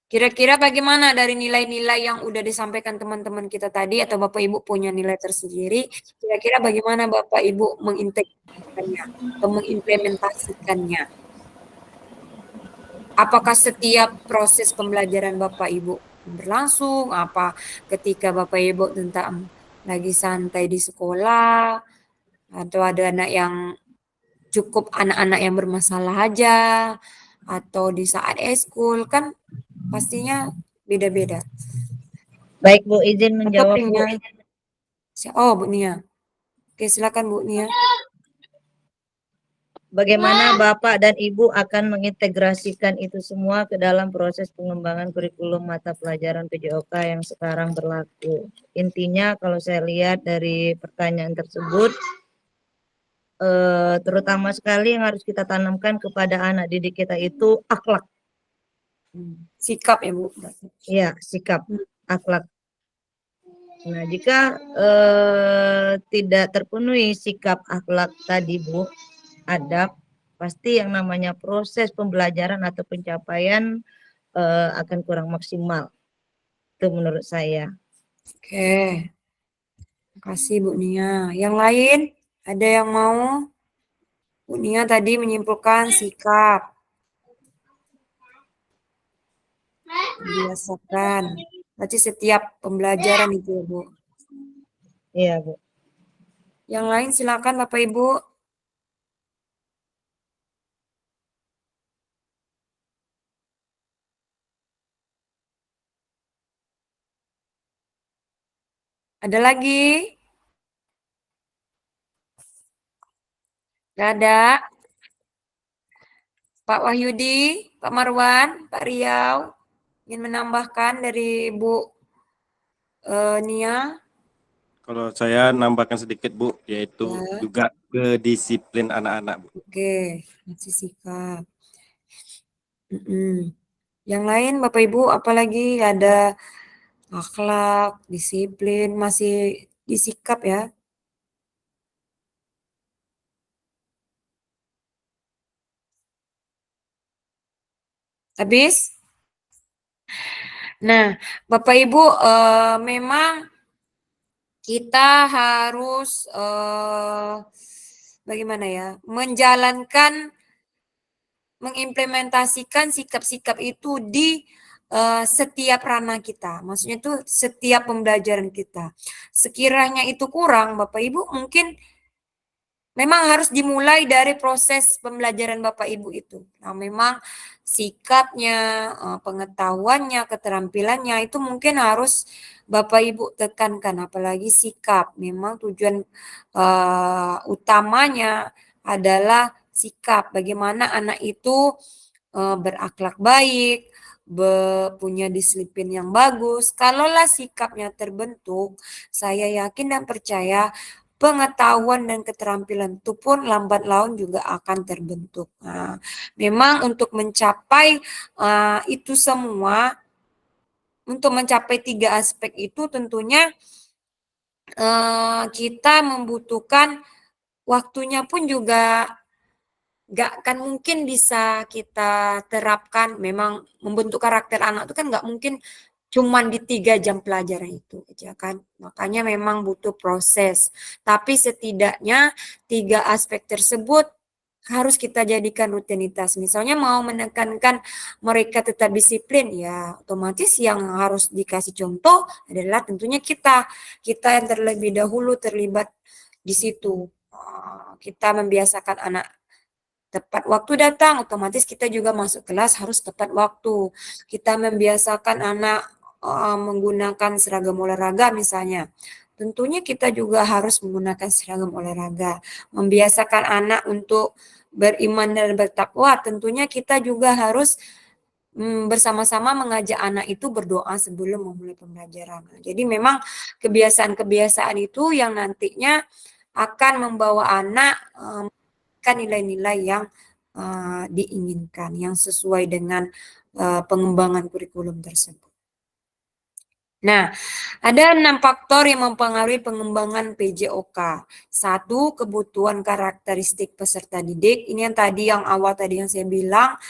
Kira-kira bagaimana dari nilai-nilai yang udah disampaikan teman-teman kita tadi atau Bapak Ibu punya nilai tersendiri? Kira-kira bagaimana Bapak Ibu mengintegrasikannya atau mengimplementasikannya? Apakah setiap proses pembelajaran Bapak Ibu berlangsung? Apa ketika Bapak Ibu tentang lagi santai di sekolah? Atau ada anak yang cukup anak-anak yang bermasalah aja? Atau di saat eskul? Kan pastinya beda-beda. Baik Bu, izin menjawab Bu. Oh Bu Nia. Oke silakan Bu Nia. Bagaimana Bapak dan Ibu akan mengintegrasikan itu semua ke dalam proses pengembangan kurikulum mata pelajaran PJOK yang sekarang berlaku? Intinya kalau saya lihat dari pertanyaan tersebut, terutama sekali yang harus kita tanamkan kepada anak didik kita itu akhlak. Sikap ya Bu. Iya, sikap, akhlak. Nah, jika tidak terpenuhi sikap akhlak tadi Bu, adab, pasti yang namanya proses pembelajaran atau pencapaian akan kurang maksimal. Itu menurut saya. Oke. Terima kasih Bu Nia. Yang lain ada yang mau? Bu Nia tadi menyimpulkan sikap. Biasakan. Berarti setiap pembelajaran itu ya Bu. Iya Bu. Yang lain silakan Bapak Ibu. Ada lagi? Gak ada? Pak Wahyudi, Pak Marwan, Pak Riau, ingin menambahkan dari Bu Nia? Kalau saya nambahkan sedikit Bu, yaitu juga kedisiplin anak-anak Bu. Oke, masih sikap. Yang lain Bapak Ibu apalagi ada akhlak, disiplin, masih disikap ya. Habis? Nah, Bapak Ibu memang kita harus bagaimana ya, mengimplementasikan sikap-sikap itu di setiap ranah kita. Maksudnya itu setiap pembelajaran kita. Sekiranya itu kurang, Bapak Ibu mungkin memang harus dimulai dari proses pembelajaran Bapak Ibu itu. Nah, memang sikapnya, pengetahuannya, keterampilannya itu mungkin harus Bapak Ibu tekankan, apalagi sikap. Memang tujuan utamanya adalah sikap. Bagaimana anak itu berakhlak baik, punya disiplin yang bagus. Kalaulah sikapnya terbentuk, saya yakin dan percaya pengetahuan dan keterampilan itu pun lambat laun juga akan terbentuk. Nah, memang untuk mencapai itu semua, untuk mencapai 3 aspek itu tentunya kita membutuhkan waktunya pun juga nggak akan mungkin bisa kita terapkan. Memang membentuk karakter anak itu kan nggak mungkin cuman di 3 jam pelajaran itu aja kan. Makanya memang butuh proses. Tapi setidaknya 3 aspek tersebut harus kita jadikan rutinitas. Misalnya mau menekankan mereka tetap disiplin, ya otomatis yang harus dikasih contoh adalah tentunya kita. Kita yang terlebih dahulu terlibat di situ. Kita membiasakan anak tepat waktu datang, otomatis kita juga masuk kelas harus tepat waktu. Kita membiasakan anak menggunakan seragam olahraga misalnya. Tentunya kita juga harus menggunakan seragam olahraga. Membiasakan anak untuk beriman dan bertakwa, tentunya kita juga harus bersama-sama mengajak anak itu berdoa sebelum memulai pembelajaran. Jadi memang kebiasaan-kebiasaan itu yang nantinya akan membawa anak kan nilai-nilai yang diinginkan, yang sesuai dengan pengembangan kurikulum tersebut. Nah, ada 6 faktor yang mempengaruhi pengembangan PJOK. 1, kebutuhan karakteristik peserta didik. Ini yang tadi yang awal tadi yang saya bilang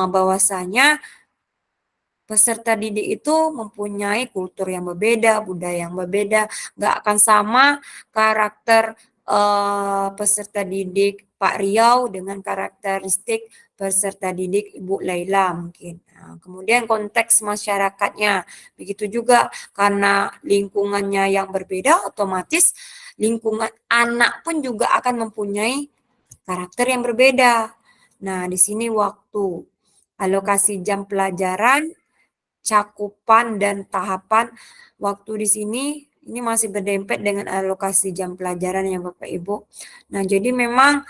bahwasanya peserta didik itu mempunyai kultur yang berbeda, budaya yang berbeda, nggak akan sama karakter peserta didik Pak Riau dengan karakteristik peserta didik Ibu Laila mungkin. Nah, kemudian konteks masyarakatnya, begitu juga karena lingkungannya yang berbeda, otomatis lingkungan anak pun juga akan mempunyai karakter yang berbeda. Nah, di sini waktu, alokasi jam pelajaran, cakupan dan tahapan waktu di sini ini masih berdempet dengan alokasi jam pelajaran ya Bapak Ibu. Nah, jadi memang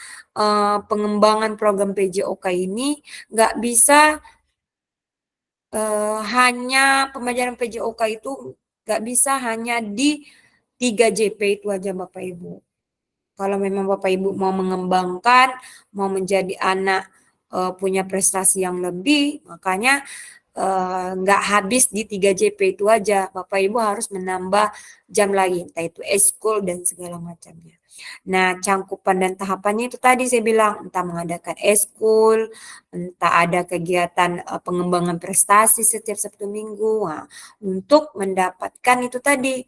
pengembangan program PJOK ini nggak bisa hanya pembelajaran PJOK itu nggak bisa hanya di 3 JP itu aja Bapak Ibu. Kalau memang Bapak Ibu mau mengembangkan, mau menjadi anak punya prestasi yang lebih, makanya nggak habis di 3 JP itu aja. Bapak Ibu harus menambah jam lagi, entah itu eskul dan segala macamnya. Nah, cangkupan dan tahapannya itu tadi saya bilang, entah mengadakan eskul, entah ada kegiatan pengembangan prestasi setiap Sabtu Minggu, nah, untuk mendapatkan itu tadi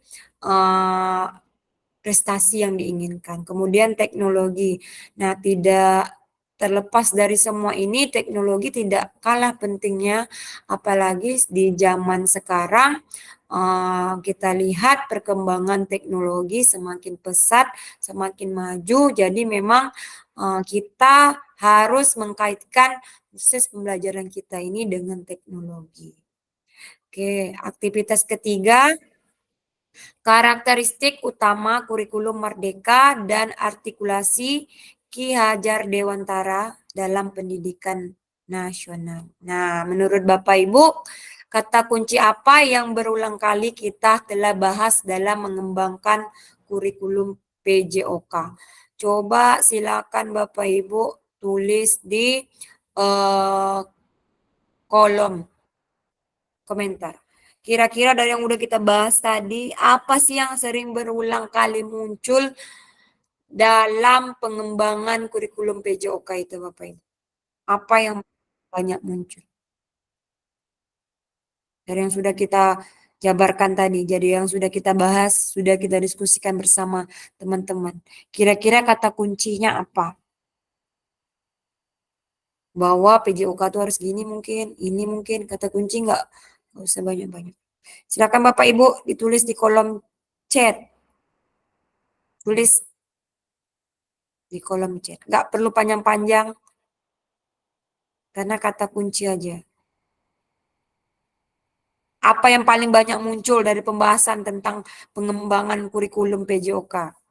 prestasi yang diinginkan. Kemudian teknologi. Nah, tidak terlepas dari semua ini, teknologi tidak kalah pentingnya, apalagi di zaman sekarang kita lihat perkembangan teknologi semakin pesat, semakin maju, jadi memang kita harus mengkaitkan proses pembelajaran kita ini dengan teknologi. Oke, aktivitas ketiga, karakteristik utama kurikulum Merdeka dan artikulasi Ki Hajar Dewantara dalam pendidikan nasional. Nah, menurut Bapak Ibu, kata kunci apa yang berulang kali kita telah bahas dalam mengembangkan kurikulum PJOK? Coba silakan Bapak Ibu tulis di kolom komentar. Kira-kira dari yang udah kita bahas tadi, apa sih yang sering berulang kali muncul dalam pengembangan kurikulum PJOK itu Bapak Ibu? Apa yang banyak muncul? Dari yang sudah kita jabarkan tadi, jadi yang sudah kita bahas, sudah kita diskusikan bersama teman-teman. Kira-kira kata kuncinya apa? Bahwa PJOK itu harus gini mungkin, ini mungkin, kata kunci nggak usah banyak-banyak. Silakan Bapak Ibu ditulis di kolom chat. Tulis di kolom chat. Nggak perlu panjang-panjang, karena kata kunci aja. Apa yang paling banyak muncul dari pembahasan tentang pengembangan kurikulum PJOK?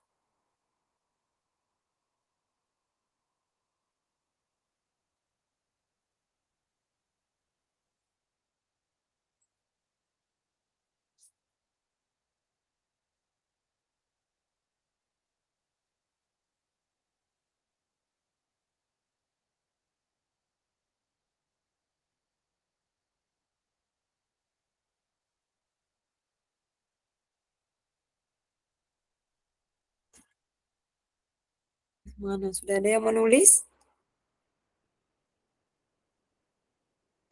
Mana sudah ada yang menulis?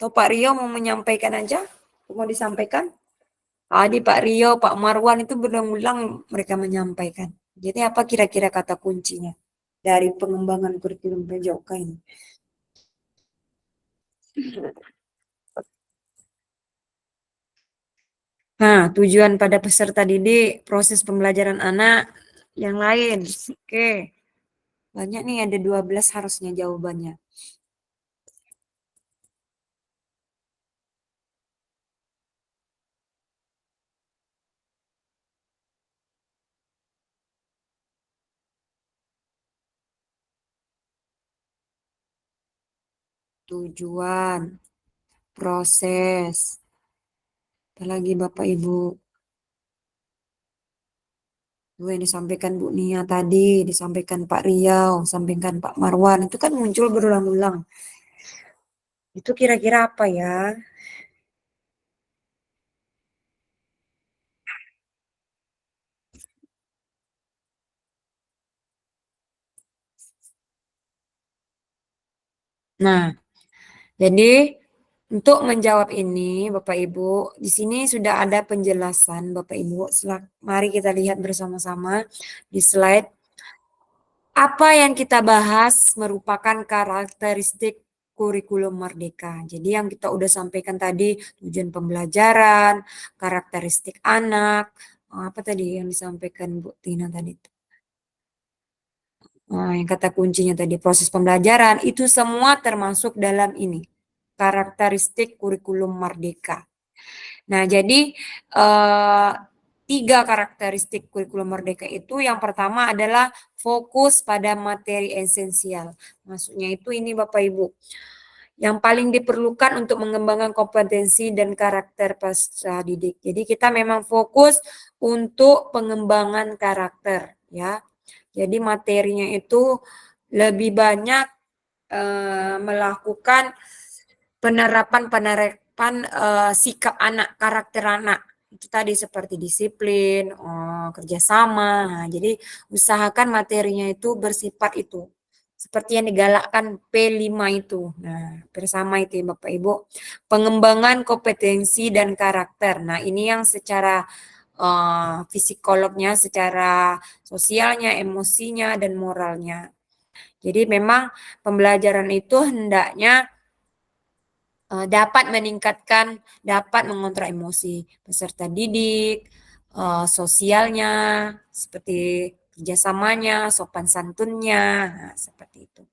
Atau Pak Rio mau menyampaikan aja? Mau disampaikan? Tadi Pak Rio, Pak Marwan itu berulang-ulang mereka menyampaikan. Jadi apa kira-kira kata kuncinya dari pengembangan kurikulum PJOK ini? Nah, tujuan pada peserta didik, proses pembelajaran anak, yang lain. Oke. Banyak nih, ada 12 harusnya jawabannya. Tujuan, proses. Apalagi Bapak Ibu. Yang disampaikan Bu Nia tadi, disampaikan Pak Riau, disampaikan Pak Marwan, itu kan muncul berulang-ulang. Itu kira-kira apa ya? Nah, jadi untuk menjawab ini Bapak Ibu, di sini sudah ada penjelasan Bapak Ibu. Mari kita lihat bersama-sama di slide. Apa yang kita bahas merupakan karakteristik kurikulum merdeka. Jadi yang kita udah sampaikan tadi, tujuan pembelajaran, karakteristik anak, apa tadi yang disampaikan Bu Tina tadi? Nah, yang kata kuncinya tadi, proses pembelajaran, itu semua termasuk dalam ini, karakteristik kurikulum merdeka. Nah, jadi 3 karakteristik kurikulum merdeka itu, yang pertama adalah fokus pada materi esensial. Maksudnya itu ini Bapak Ibu, yang paling diperlukan untuk mengembangkan kompetensi dan karakter peserta didik. Jadi kita memang fokus untuk pengembangan karakter ya. Jadi materinya itu lebih banyak melakukan penerapan sikap anak, karakter anak. Itu tadi seperti disiplin, kerjasama. Nah, jadi usahakan materinya itu bersifat itu. Seperti yang digalakkan P5 itu. Nah, bersama itu ya Bapak Ibu. Pengembangan kompetensi dan karakter. Nah, ini yang secara psikolognya, secara sosialnya, emosinya, dan moralnya. Jadi memang pembelajaran itu hendaknya dapat meningkatkan, dapat mengontrol emosi peserta didik, sosialnya, seperti kerjasamanya, sopan santunnya, nah, seperti itu.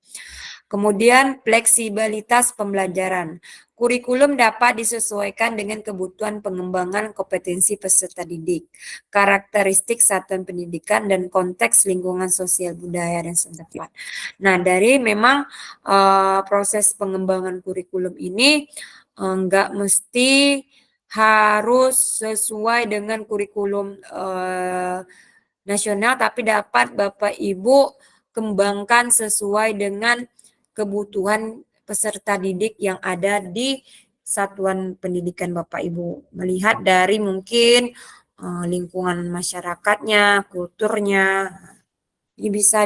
Kemudian fleksibilitas pembelajaran. Kurikulum dapat disesuaikan dengan kebutuhan pengembangan kompetensi peserta didik, karakteristik satuan pendidikan, dan konteks lingkungan sosial budaya dan setempat. Nah, dari memang proses pengembangan kurikulum ini enggak mesti harus sesuai dengan kurikulum nasional, tapi dapat Bapak Ibu kembangkan sesuai dengan kebutuhan peserta didik yang ada di satuan pendidikan Bapak Ibu. Melihat dari mungkin lingkungan masyarakatnya, kulturnya, ini bisa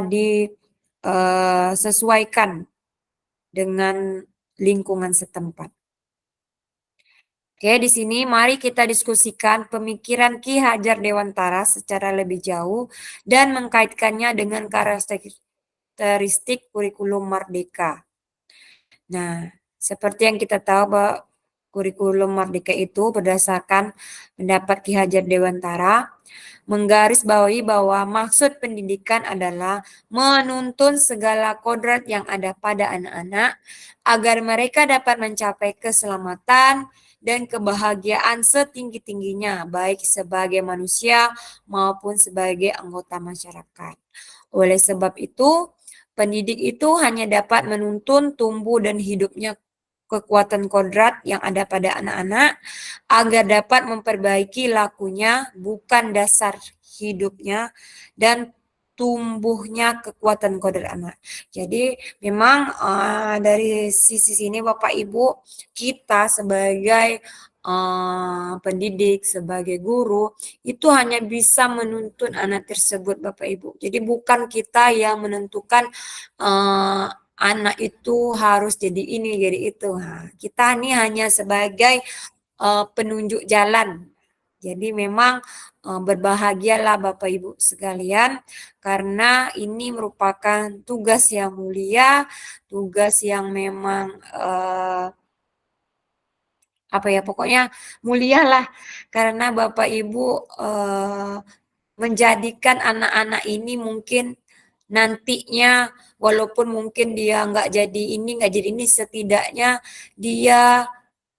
disesuaikan dengan lingkungan setempat. Oke, di sini mari kita diskusikan pemikiran Ki Hajar Dewantara secara lebih jauh dan mengkaitkannya dengan karakteristik kurikulum merdeka. Nah, seperti yang kita tahu bahwa kurikulum merdeka itu berdasarkan pendapat Ki Hajar Dewantara, menggarisbawahi bahwa maksud pendidikan adalah menuntun segala kodrat yang ada pada anak-anak agar mereka dapat mencapai keselamatan dan kebahagiaan setinggi-tingginya, baik sebagai manusia maupun sebagai anggota masyarakat. Oleh sebab itu, pendidik itu hanya dapat menuntun tumbuh dan hidupnya kekuatan kodrat yang ada pada anak-anak agar dapat memperbaiki lakunya, bukan dasar hidupnya dan tumbuhnya kekuatan kodrat anak. Jadi memang dari sisi sini Bapak Ibu, kita sebagai pendidik, sebagai guru, itu hanya bisa menuntun anak tersebut Bapak Ibu. Jadi bukan kita yang menentukan anak itu harus jadi ini, jadi itu. Nah, kita ini hanya sebagai penunjuk jalan. Jadi memang berbahagialah Bapak Ibu sekalian karena ini merupakan tugas yang mulia, tugas yang memang apa ya, pokoknya mulia lah karena Bapak Ibu menjadikan anak-anak ini mungkin nantinya walaupun mungkin dia nggak jadi ini, setidaknya dia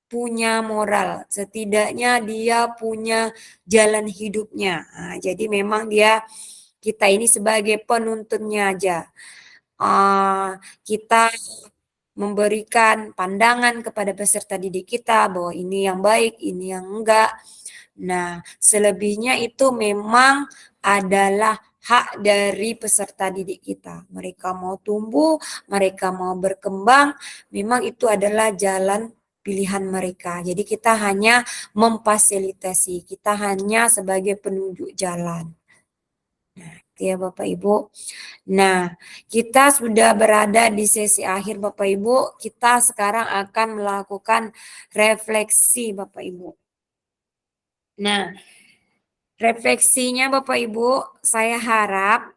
punya moral, setidaknya dia punya jalan hidupnya. Nah, jadi memang kita ini sebagai penuntunnya aja. Kita memberikan pandangan kepada peserta didik kita bahwa ini yang baik, ini yang enggak. Nah, selebihnya itu memang adalah hak dari peserta didik kita. Mereka mau tumbuh, mereka mau berkembang, memang itu adalah jalan pilihan mereka. Jadi kita hanya memfasilitasi, kita hanya sebagai penunjuk jalan. Nah, itu ya Bapak Ibu. Nah, kita sudah berada di sesi akhir Bapak Ibu. Kita sekarang akan melakukan refleksi Bapak Ibu. Nah, refleksinya Bapak Ibu, saya harap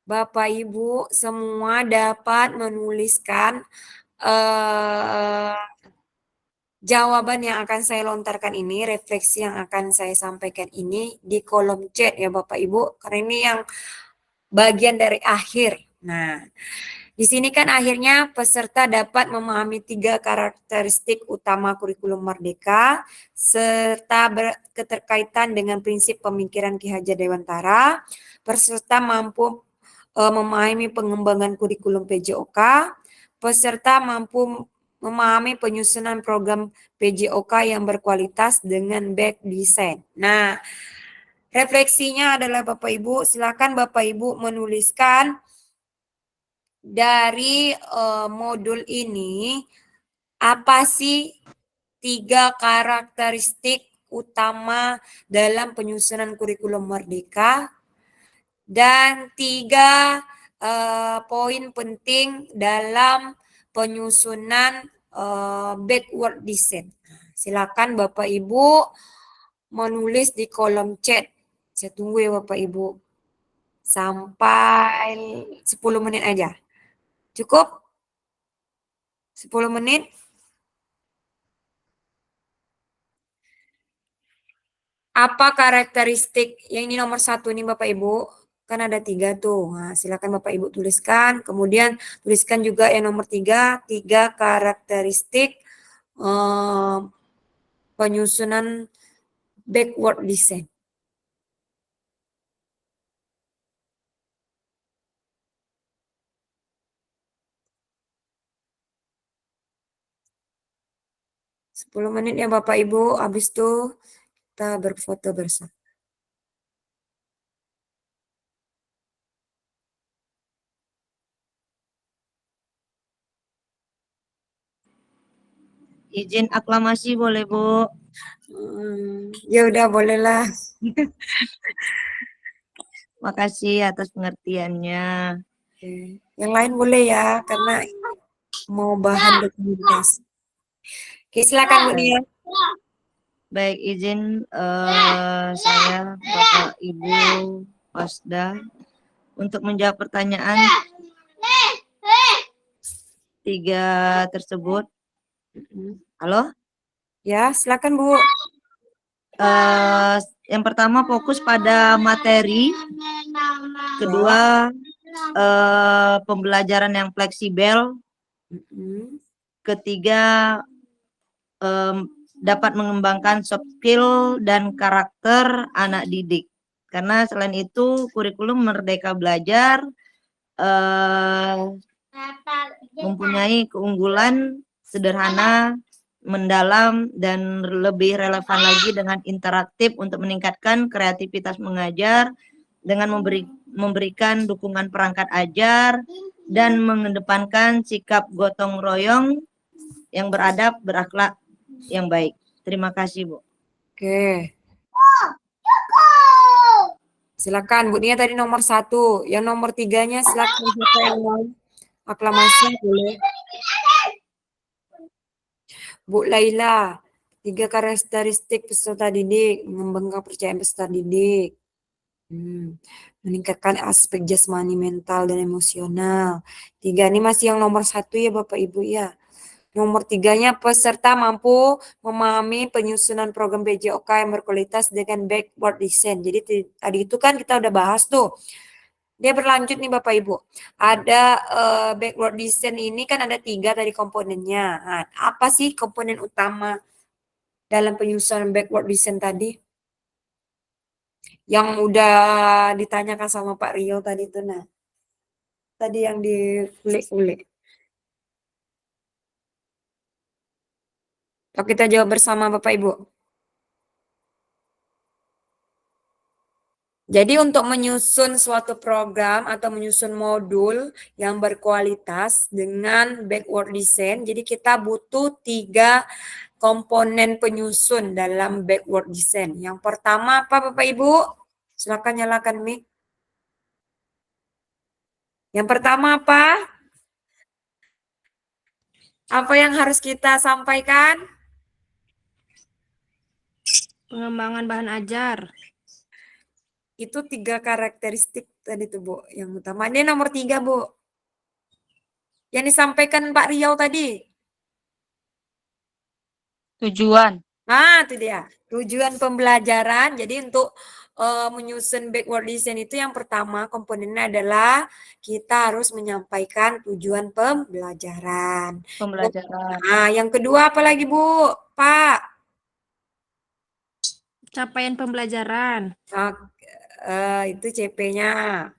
Bapak Ibu semua dapat menuliskan jawaban yang akan saya lontarkan ini, refleksi yang akan saya sampaikan ini di kolom chat ya Bapak Ibu, karena ini yang bagian dari akhir. Nah, di sini kan akhirnya peserta dapat memahami 3 karakteristik utama kurikulum Merdeka serta keterkaitan dengan prinsip pemikiran Ki Hajar Dewantara. Peserta mampu memahami pengembangan kurikulum PJOK. Peserta mampu memahami penyusunan program PJOK yang berkualitas dengan back design. Nah, refleksinya adalah Bapak Ibu, silakan Bapak Ibu menuliskan dari modul ini apa sih 3 karakteristik utama dalam penyusunan kurikulum Merdeka dan 3 poin penting dalam penyusunan backward design. Silakan Bapak Ibu menulis di kolom chat. Saya tunggu ya Bapak Ibu. Sampai 10 menit aja. Cukup? 10 menit? Apa karakteristik yang ini nomor 1 nih Bapak Ibu? Kan ada 3 tuh. Nah, silakan Bapak Ibu tuliskan. Kemudian tuliskan juga yang nomor 3 karakteristik penyusunan backward design. Sepuluh menit ya Bapak Ibu. Habis itu kita berfoto bersama. Izin aklamasi boleh Bu? Ya udah bolehlah. Makasih atas pengertiannya. Yang lain boleh ya, karena mau bahan dokumentasi. Oke, silakan Bu Nia. Baik, izin saya Bapak Ibu Wasda untuk menjawab pertanyaan 3 tersebut. Halo? Ya, silakan Bu. Yang pertama fokus pada materi, kedua pembelajaran yang fleksibel, ketiga dapat mengembangkan soft skill dan karakter anak didik. Karena selain itu kurikulum Merdeka Belajar mempunyai keunggulan sederhana, mendalam, dan lebih relevan lagi dengan interaktif untuk meningkatkan kreativitas mengajar dengan memberikan dukungan perangkat ajar dan mengedepankan sikap gotong royong yang beradab, berakhlak yang baik. Terima kasih, Bu. Oke. Silakan Bu Nia tadi nomor 1. Yang nomor 3-nya silakan siapa yang mau Aklamasi boleh. Bu Laila, 3 karakteristik peserta didik, mengembangkan kepercayaan peserta didik. Meningkatkan aspek jasmani, mental, dan emosional. 3 ini masih yang nomor 1 ya Bapak Ibu ya. Nomor 3-nya peserta mampu memahami penyusunan program PJOK yang berkualitas dengan backward design. Jadi tadi itu kan kita udah bahas tuh. Dia berlanjut nih Bapak Ibu. Ada backward design ini kan ada 3 tadi komponennya. Nah, apa sih komponen utama dalam penyusunan backward design tadi? Yang udah ditanyakan sama Pak Rio tadi itu. Nah, tadi yang dikulik-kulik. Kalau kita jawab bersama Bapak Ibu. Jadi untuk menyusun suatu program atau menyusun modul yang berkualitas dengan backward design, jadi kita butuh 3 komponen penyusun dalam backward design. Yang pertama apa Bapak Ibu? Silakan nyalakan mic. Yang pertama apa? Apa yang harus kita sampaikan? Pengembangan bahan ajar. Itu 3 karakteristik tadi tuh Bu. Yang utama ini nomor 3 Bu. Yang disampaikan Pak Riau tadi. Tujuan. Nah, itu dia. Tujuan pembelajaran. Jadi untuk menyusun backward design itu yang pertama komponennya adalah kita harus menyampaikan tujuan pembelajaran. Pembelajaran. Nah, yang kedua apa lagi Bu? Pak? Capaian pembelajaran. Nah, itu CP-nya.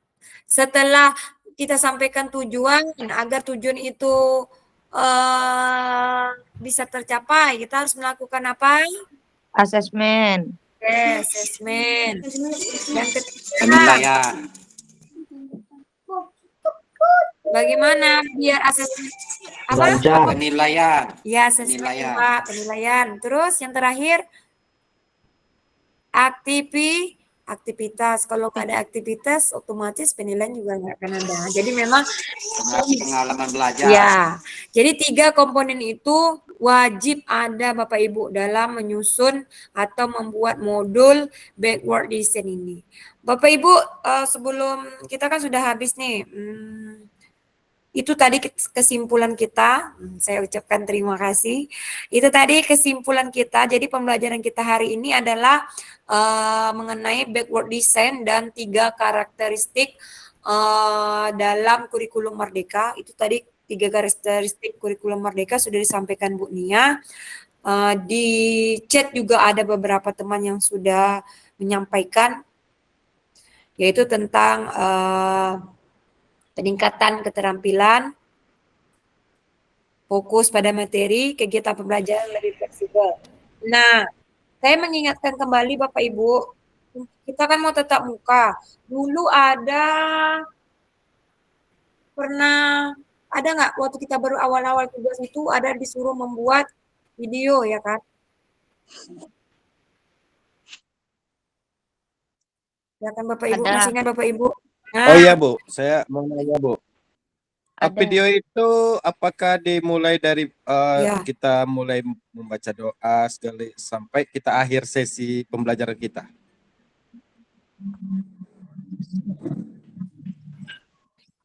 Setelah kita sampaikan tujuan, agar tujuan itu bisa tercapai, kita harus melakukan apa? Asesmen. Oke, asesmen. Yang ketiga, Penilaian. bagaimana biar asesmen apa? Lancar. Penilaian. Ya, asesmen Penilaian. Pak, penilaian. Terus yang terakhir aktivitas. Kalau nggak ada aktivitas, otomatis penilaian juga nggak akan ada. Jadi memang Pengalaman belajar. ya, jadi 3 komponen itu wajib ada Bapak Ibu dalam menyusun atau membuat modul backward design ini. Bapak Ibu, sebelum kita kan sudah habis nih, itu tadi kesimpulan kita. Saya ucapkan terima kasih. Itu tadi kesimpulan kita. Jadi pembelajaran kita hari ini adalah mengenai backward design dan 3 karakteristik dalam kurikulum Merdeka. Itu tadi 3 karakteristik kurikulum Merdeka sudah disampaikan Bu Nia. Di chat juga ada beberapa teman yang sudah menyampaikan, yaitu tentang peningkatan keterampilan, fokus pada materi, kegiatan pembelajaran lebih fleksibel. Nah, saya mengingatkan kembali Bapak Ibu, kita kan mau tatap muka. Dulu pernah ada nggak waktu kita baru awal-awal tugas itu ada disuruh membuat video ya kan? Ya kan Bapak Ibu, Ada. masih ingat Bapak Ibu? Nah, Oh iya Bu, saya mau nanya Bu. Ada. Video itu apakah dimulai dari Ya. kita mulai membaca doa sekali sampai kita akhir sesi pembelajaran kita?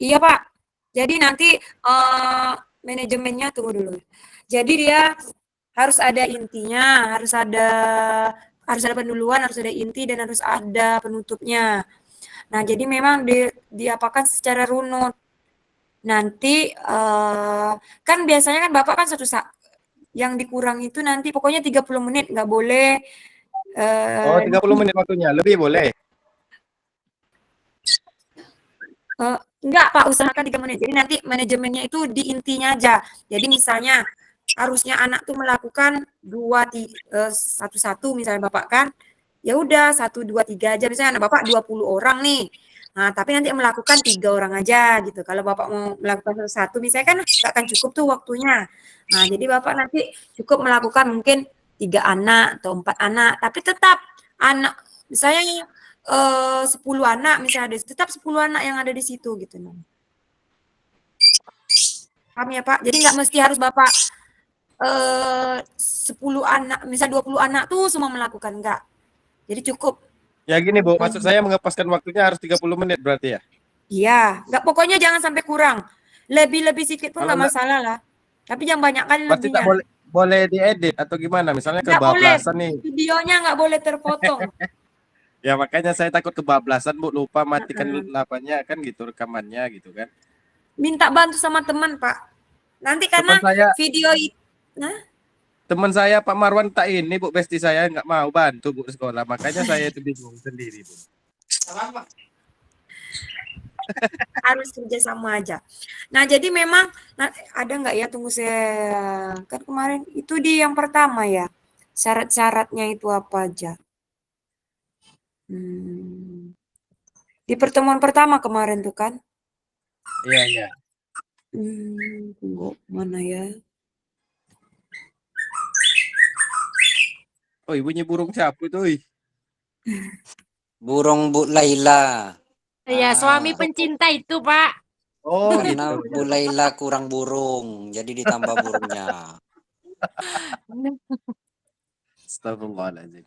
Iya Pak. Jadi nanti manajemennya tunggu dulu. Jadi dia harus ada intinya, harus ada penduluan, harus ada inti dan harus ada penutupnya. Nah, jadi memang diapakan secara runut. Nanti kan biasanya kan Bapak kan yang dikurang itu nanti pokoknya 30 menit nggak boleh. Oh 30 menit waktunya, lebih boleh? Enggak Pak, usahakan 3 menit. Jadi nanti manajemennya itu di intinya aja. Jadi misalnya harusnya anak tuh melakukan 1-1 misalnya Bapak kan. Ya udah 1-2-3 aja. Misalnya anak Bapak 20 orang nih. Nah, tapi nanti melakukan 3 orang aja gitu. Kalau Bapak mau melakukan 1 misalnya kan nggak akan cukup tuh waktunya. Nah, jadi Bapak nanti cukup melakukan mungkin 3 anak atau 4 anak. Tapi tetap anak misalnya 10 anak misalnya ada, tetap 10 anak yang ada di situ gitu. Paham ya Pak? Jadi nggak mesti harus Bapak 10 anak, misal 20 anak tuh semua melakukan, enggak. Jadi cukup. Ya gini Bu, maksud saya mengepaskan waktunya harus 30 menit berarti ya? Iya, nggak, pokoknya jangan sampai kurang. Lebih sedikit pun Kalau nggak masalah lah. Tapi jangan banyak kali berarti tak lebihnya. boleh diedit atau gimana? Misalnya Nggak boleh, kebablasan nih. videonya nggak boleh terpotong. Ya makanya saya takut kebablasan Bu, lupa matikan lapanya kan gitu, rekamannya gitu kan. Minta bantu sama teman Pak. Nanti karena video Teman saya Pak Marwan tak ini Bu, bestie saya nggak mau bantu Bu sekolah, makanya saya itu bingung sendiri Bu. harus kerja sama aja. Nah, jadi memang ada nggak ya, tunggu saya, kan kemarin itu di yang pertama ya, syarat-syaratnya itu apa aja? Di pertemuan pertama kemarin tuh kan? Iya, iya. Tunggu, mana ya? Oh, bunyi burung siapa itu? Burung Bu Laila. Ya, suami pencinta itu, Pak. Oh, Karena gitu. Bu Laila kurang burung, jadi ditambah burungnya. Astagfirullahaladzim.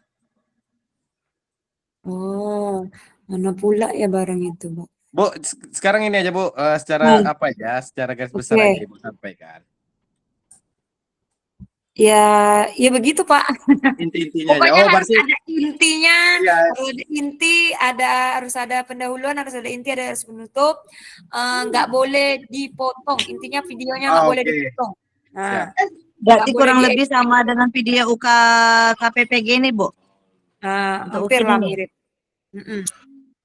Oh, mana pula ya barang itu, Bu? Bu, sekarang ini aja Bu, secara apa ya, secara garis besar aja Ibu sampaikan. Ya begitu Pak. Inti-intinya aja. Pokoknya Oh, harus berarti ada intinya, ya. harus ada pendahuluan, harus ada inti, ada harus penutup. Nggak boleh dipotong. Intinya videonya nggak boleh dipotong. Nah, Berarti kurang lebih sama dengan video UK KPPG ini, Bu? hampir lah mirip.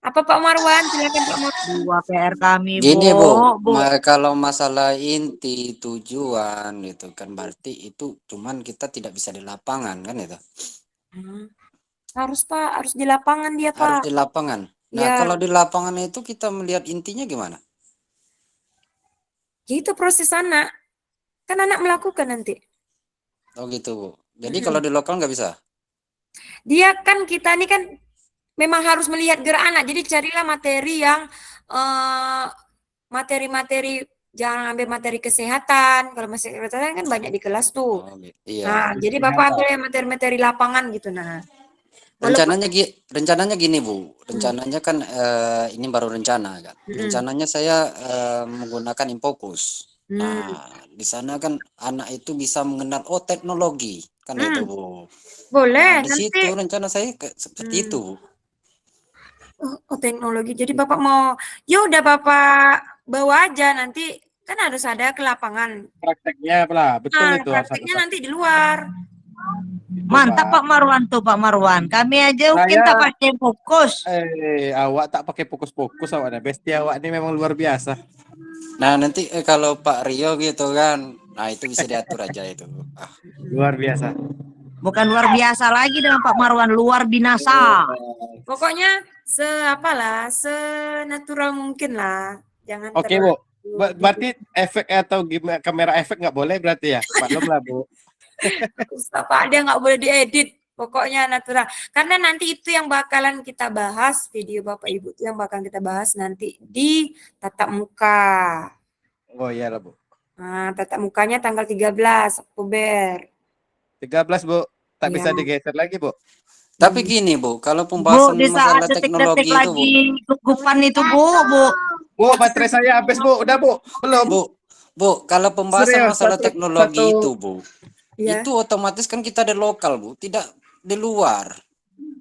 Apa Pak Marwan? Silakan Pak Marwan. Dua PR kami, Gini Bu, Bu. kalau masalah inti tujuan itu kan berarti itu cuman kita tidak bisa di lapangan kan itu. Harus Pak, harus di lapangan dia Pak. Harus di lapangan. Nah, Ya. kalau di lapangan itu kita melihat intinya gimana? Itu proses anak. Kan anak melakukan nanti. Oh gitu Bu. Jadi kalau di lokal nggak bisa? Dia kan, kita ini kan memang harus melihat gerak anak. Jadi carilah materi yang materi-materi, jangan ambil materi kesehatan. Kalau materi kesehatan kan banyak di kelas tuh. Oh, iya. Nah, jadi Bapak ambil materi-materi lapangan gitu. Nah, Rencananya gini Bu. Rencananya kan ini baru rencana kan. Rencananya saya menggunakan Infokus. Nah, di sana kan anak itu bisa mengenal teknologi kan itu Bu. Boleh. Nah, di situ rencana saya seperti itu Bu. Oh, teknologi. Jadi Bapak mau, ya udah Bapak bawa aja, nanti kan harus ada ke lapangan. Prakteknya lah, betul itu. Prakteknya nanti di luar. Mantap Pak Marwan tuh, Pak Marwan. Kami aja mungkin tak pakai fokus. Awak tak pakai fokus-fokus awak. Bestie awak ini memang luar biasa. Nah, nanti kalau Pak Rio gitu kan, nah itu bisa diatur aja itu. Luar biasa. Bukan luar biasa lagi dengan Pak Marwan, luar binasa. Pokoknya senatural mungkin lah. Jangan Oke Bu, berarti efek atau kamera efek nggak boleh berarti ya? Maklum lah Bu. Pak, dia nggak boleh diedit. Pokoknya natural. Karena nanti itu yang bakalan kita bahas, video Bapak Ibu itu yang bakalan kita bahas nanti di tatap muka. Oh iya lah Bu. Nah, tatap mukanya tanggal 13 Oktober. 13 Bu, tak bisa digeser lagi Bu. Tapi gini Bu, kalau pembahasan masalah teknologi itu Bu. Gugupan itu Bu. Bu, baterai saya habis Bu, udah Bu, belum Bu, kalau pembahasan masalah teknologi itu Bu, itu otomatis kan kita di lokal Bu, tidak di luar.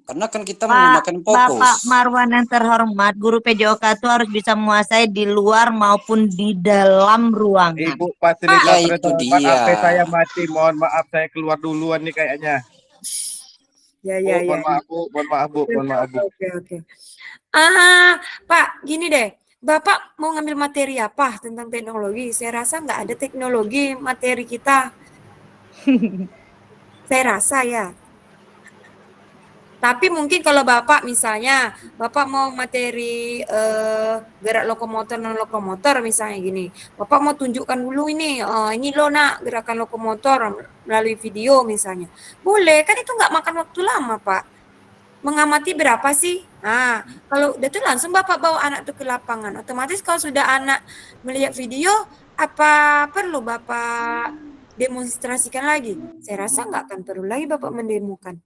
Karena kan kita menggunakan fokus. Bapak Marwan yang terhormat, guru PJOK itu harus bisa menguasai di luar maupun di dalam ruangan. Ibu fasilitator itu dia. HP saya mati, mohon maaf saya keluar duluan nih kayaknya. Ya. Mohon maaf Bu. Oke. Pak, gini deh. Bapak mau ngambil materi apa tentang teknologi? Saya rasa nggak ada teknologi materi kita. Saya rasa ya. Tapi mungkin kalau Bapak misalnya, Bapak mau materi gerak lokomotor non lokomotor misalnya gini. Bapak mau tunjukkan dulu ini loh nak gerakan lokomotor melalui video misalnya. Boleh, kan itu nggak makan waktu lama Pak. Mengamati berapa sih? Nah, kalau udah tuh langsung Bapak bawa anak tuh ke lapangan. Otomatis kalau sudah anak melihat video, apa perlu Bapak demonstrasikan lagi? Saya rasa nggak akan perlu lagi Bapak mendemokan.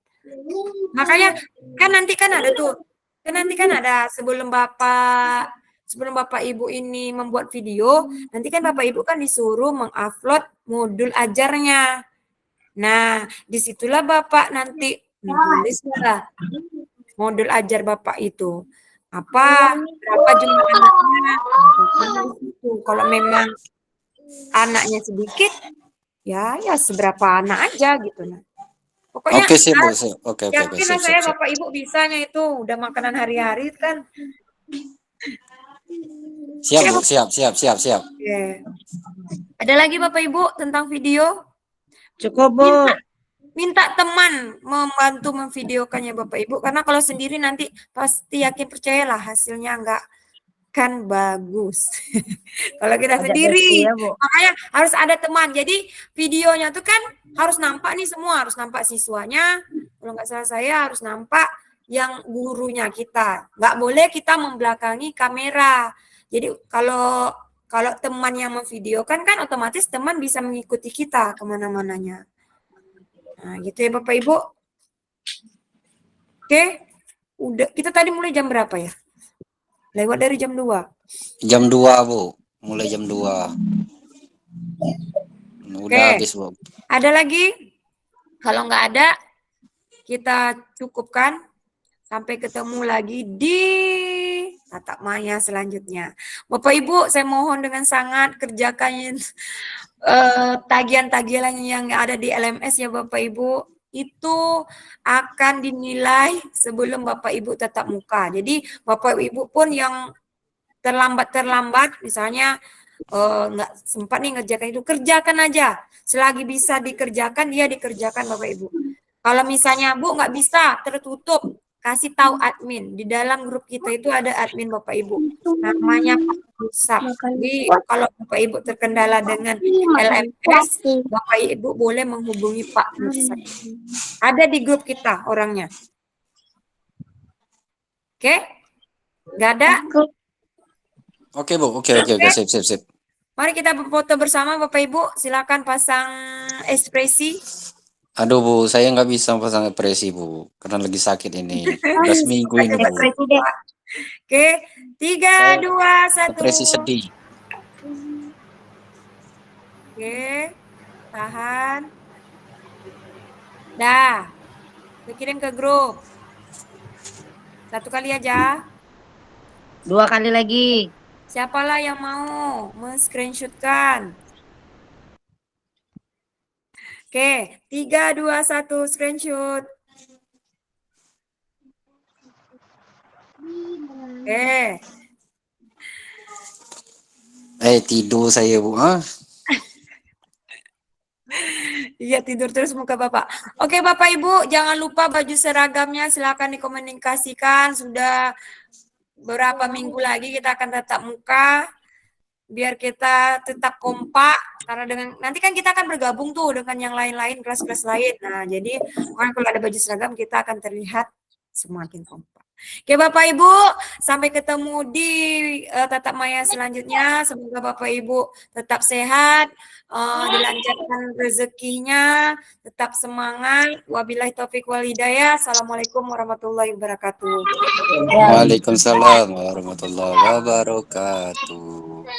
Makanya kan nanti kan ada tuh, kan nanti kan ada sebelum Bapak Ibu ini membuat video, nanti kan Bapak Ibu kan disuruh mengupload modul ajarnya. Nah, disitulah Bapak nanti tulislah modul ajar Bapak itu. Berapa jumlah anaknya. Kalau memang anaknya sedikit, ya seberapa anak aja gitu. Nah. Pokoknya Oke sih Bu. Oke yakin siap, saya siap. Bapak Ibu bisanya itu. Udah makanan hari-hari kan. Siap Bu, siap. Oke. Ada lagi Bapak Ibu tentang video? Cukup, Bu. Minta teman membantu memvideokannya Bapak Ibu, karena kalau sendiri nanti pasti yakin percayalah hasilnya enggak kan bagus. Kalau kita sendiri, Ya, Bu. makanya harus ada teman. Jadi videonya tuh kan harus nampak nih semua, harus nampak siswanya. Kalau nggak salah saya harus nampak yang gurunya kita. Nggak boleh kita membelakangi kamera. Jadi kalau teman yang memvideokan kan otomatis teman bisa mengikuti kita kemana-mananya. Nah, gitu ya Bapak Ibu. Oke, udah. Kita tadi mulai jam berapa ya? Lewat dari jam 2. Jam 2 Bu, mulai jam 2. Udah habis Bu. Ada lagi? Kalau nggak ada, kita cukupkan. Sampai ketemu lagi di tatap maya selanjutnya. Bapak Ibu, saya mohon dengan sangat kerjakan tagihan-tagihan yang ada di LMS ya Bapak Ibu, itu akan dinilai sebelum Bapak Ibu tatap muka. Jadi Bapak Ibu pun yang terlambat, misalnya nggak sempat nih ngerjakan itu, kerjakan aja. Selagi bisa dikerjakan, dia dikerjakan Bapak Ibu. Kalau misalnya Bu nggak bisa, tertutup, kasih tahu admin. Di dalam grup kita itu ada admin Bapak Ibu. Namanya Pak Musab. Jadi kalau Bapak Ibu terkendala dengan LMS, Bapak Ibu boleh menghubungi Pak Musab. Ada di grup kita orangnya. Oke? Nggak ada? Oke Bu, oke, sip. Mari kita berfoto bersama Bapak Ibu. Silakan pasang ekspresi. Aduh Bu, saya nggak bisa pasang ekspresi Bu, karena lagi sakit ini. Udah seminggu ini Bu. Oke, 3, 2, 1. Ekspresi sedih. Oke, tahan. Dah, kirim ke grup. 1 kali aja. 2 kali lagi. Siapalah yang mau men-screenshotkan? Oke, 3, 2, 1, screenshot. Oke. Tidur saya Bu. Iya, tidur terus muka Bapak. Oke, Bapak Ibu, jangan lupa baju seragamnya silakan dikomunikasikan. Sudah beberapa minggu lagi kita akan tatap muka. Biar kita tetap kompak, karena nanti kan kita akan bergabung tuh dengan yang lain-lain, kelas-kelas lain. Nah, jadi kalau ada baju seragam kita akan terlihat semakin kompak. Oke Bapak Ibu, sampai ketemu di tatap maya selanjutnya. Semoga Bapak Ibu tetap sehat, dilancarkan rezekinya, tetap semangat. Wabillahi taufik wal hidayah. Assalamualaikum warahmatullahi wabarakatuh. Waalaikumsalam warahmatullahi wabarakatuh.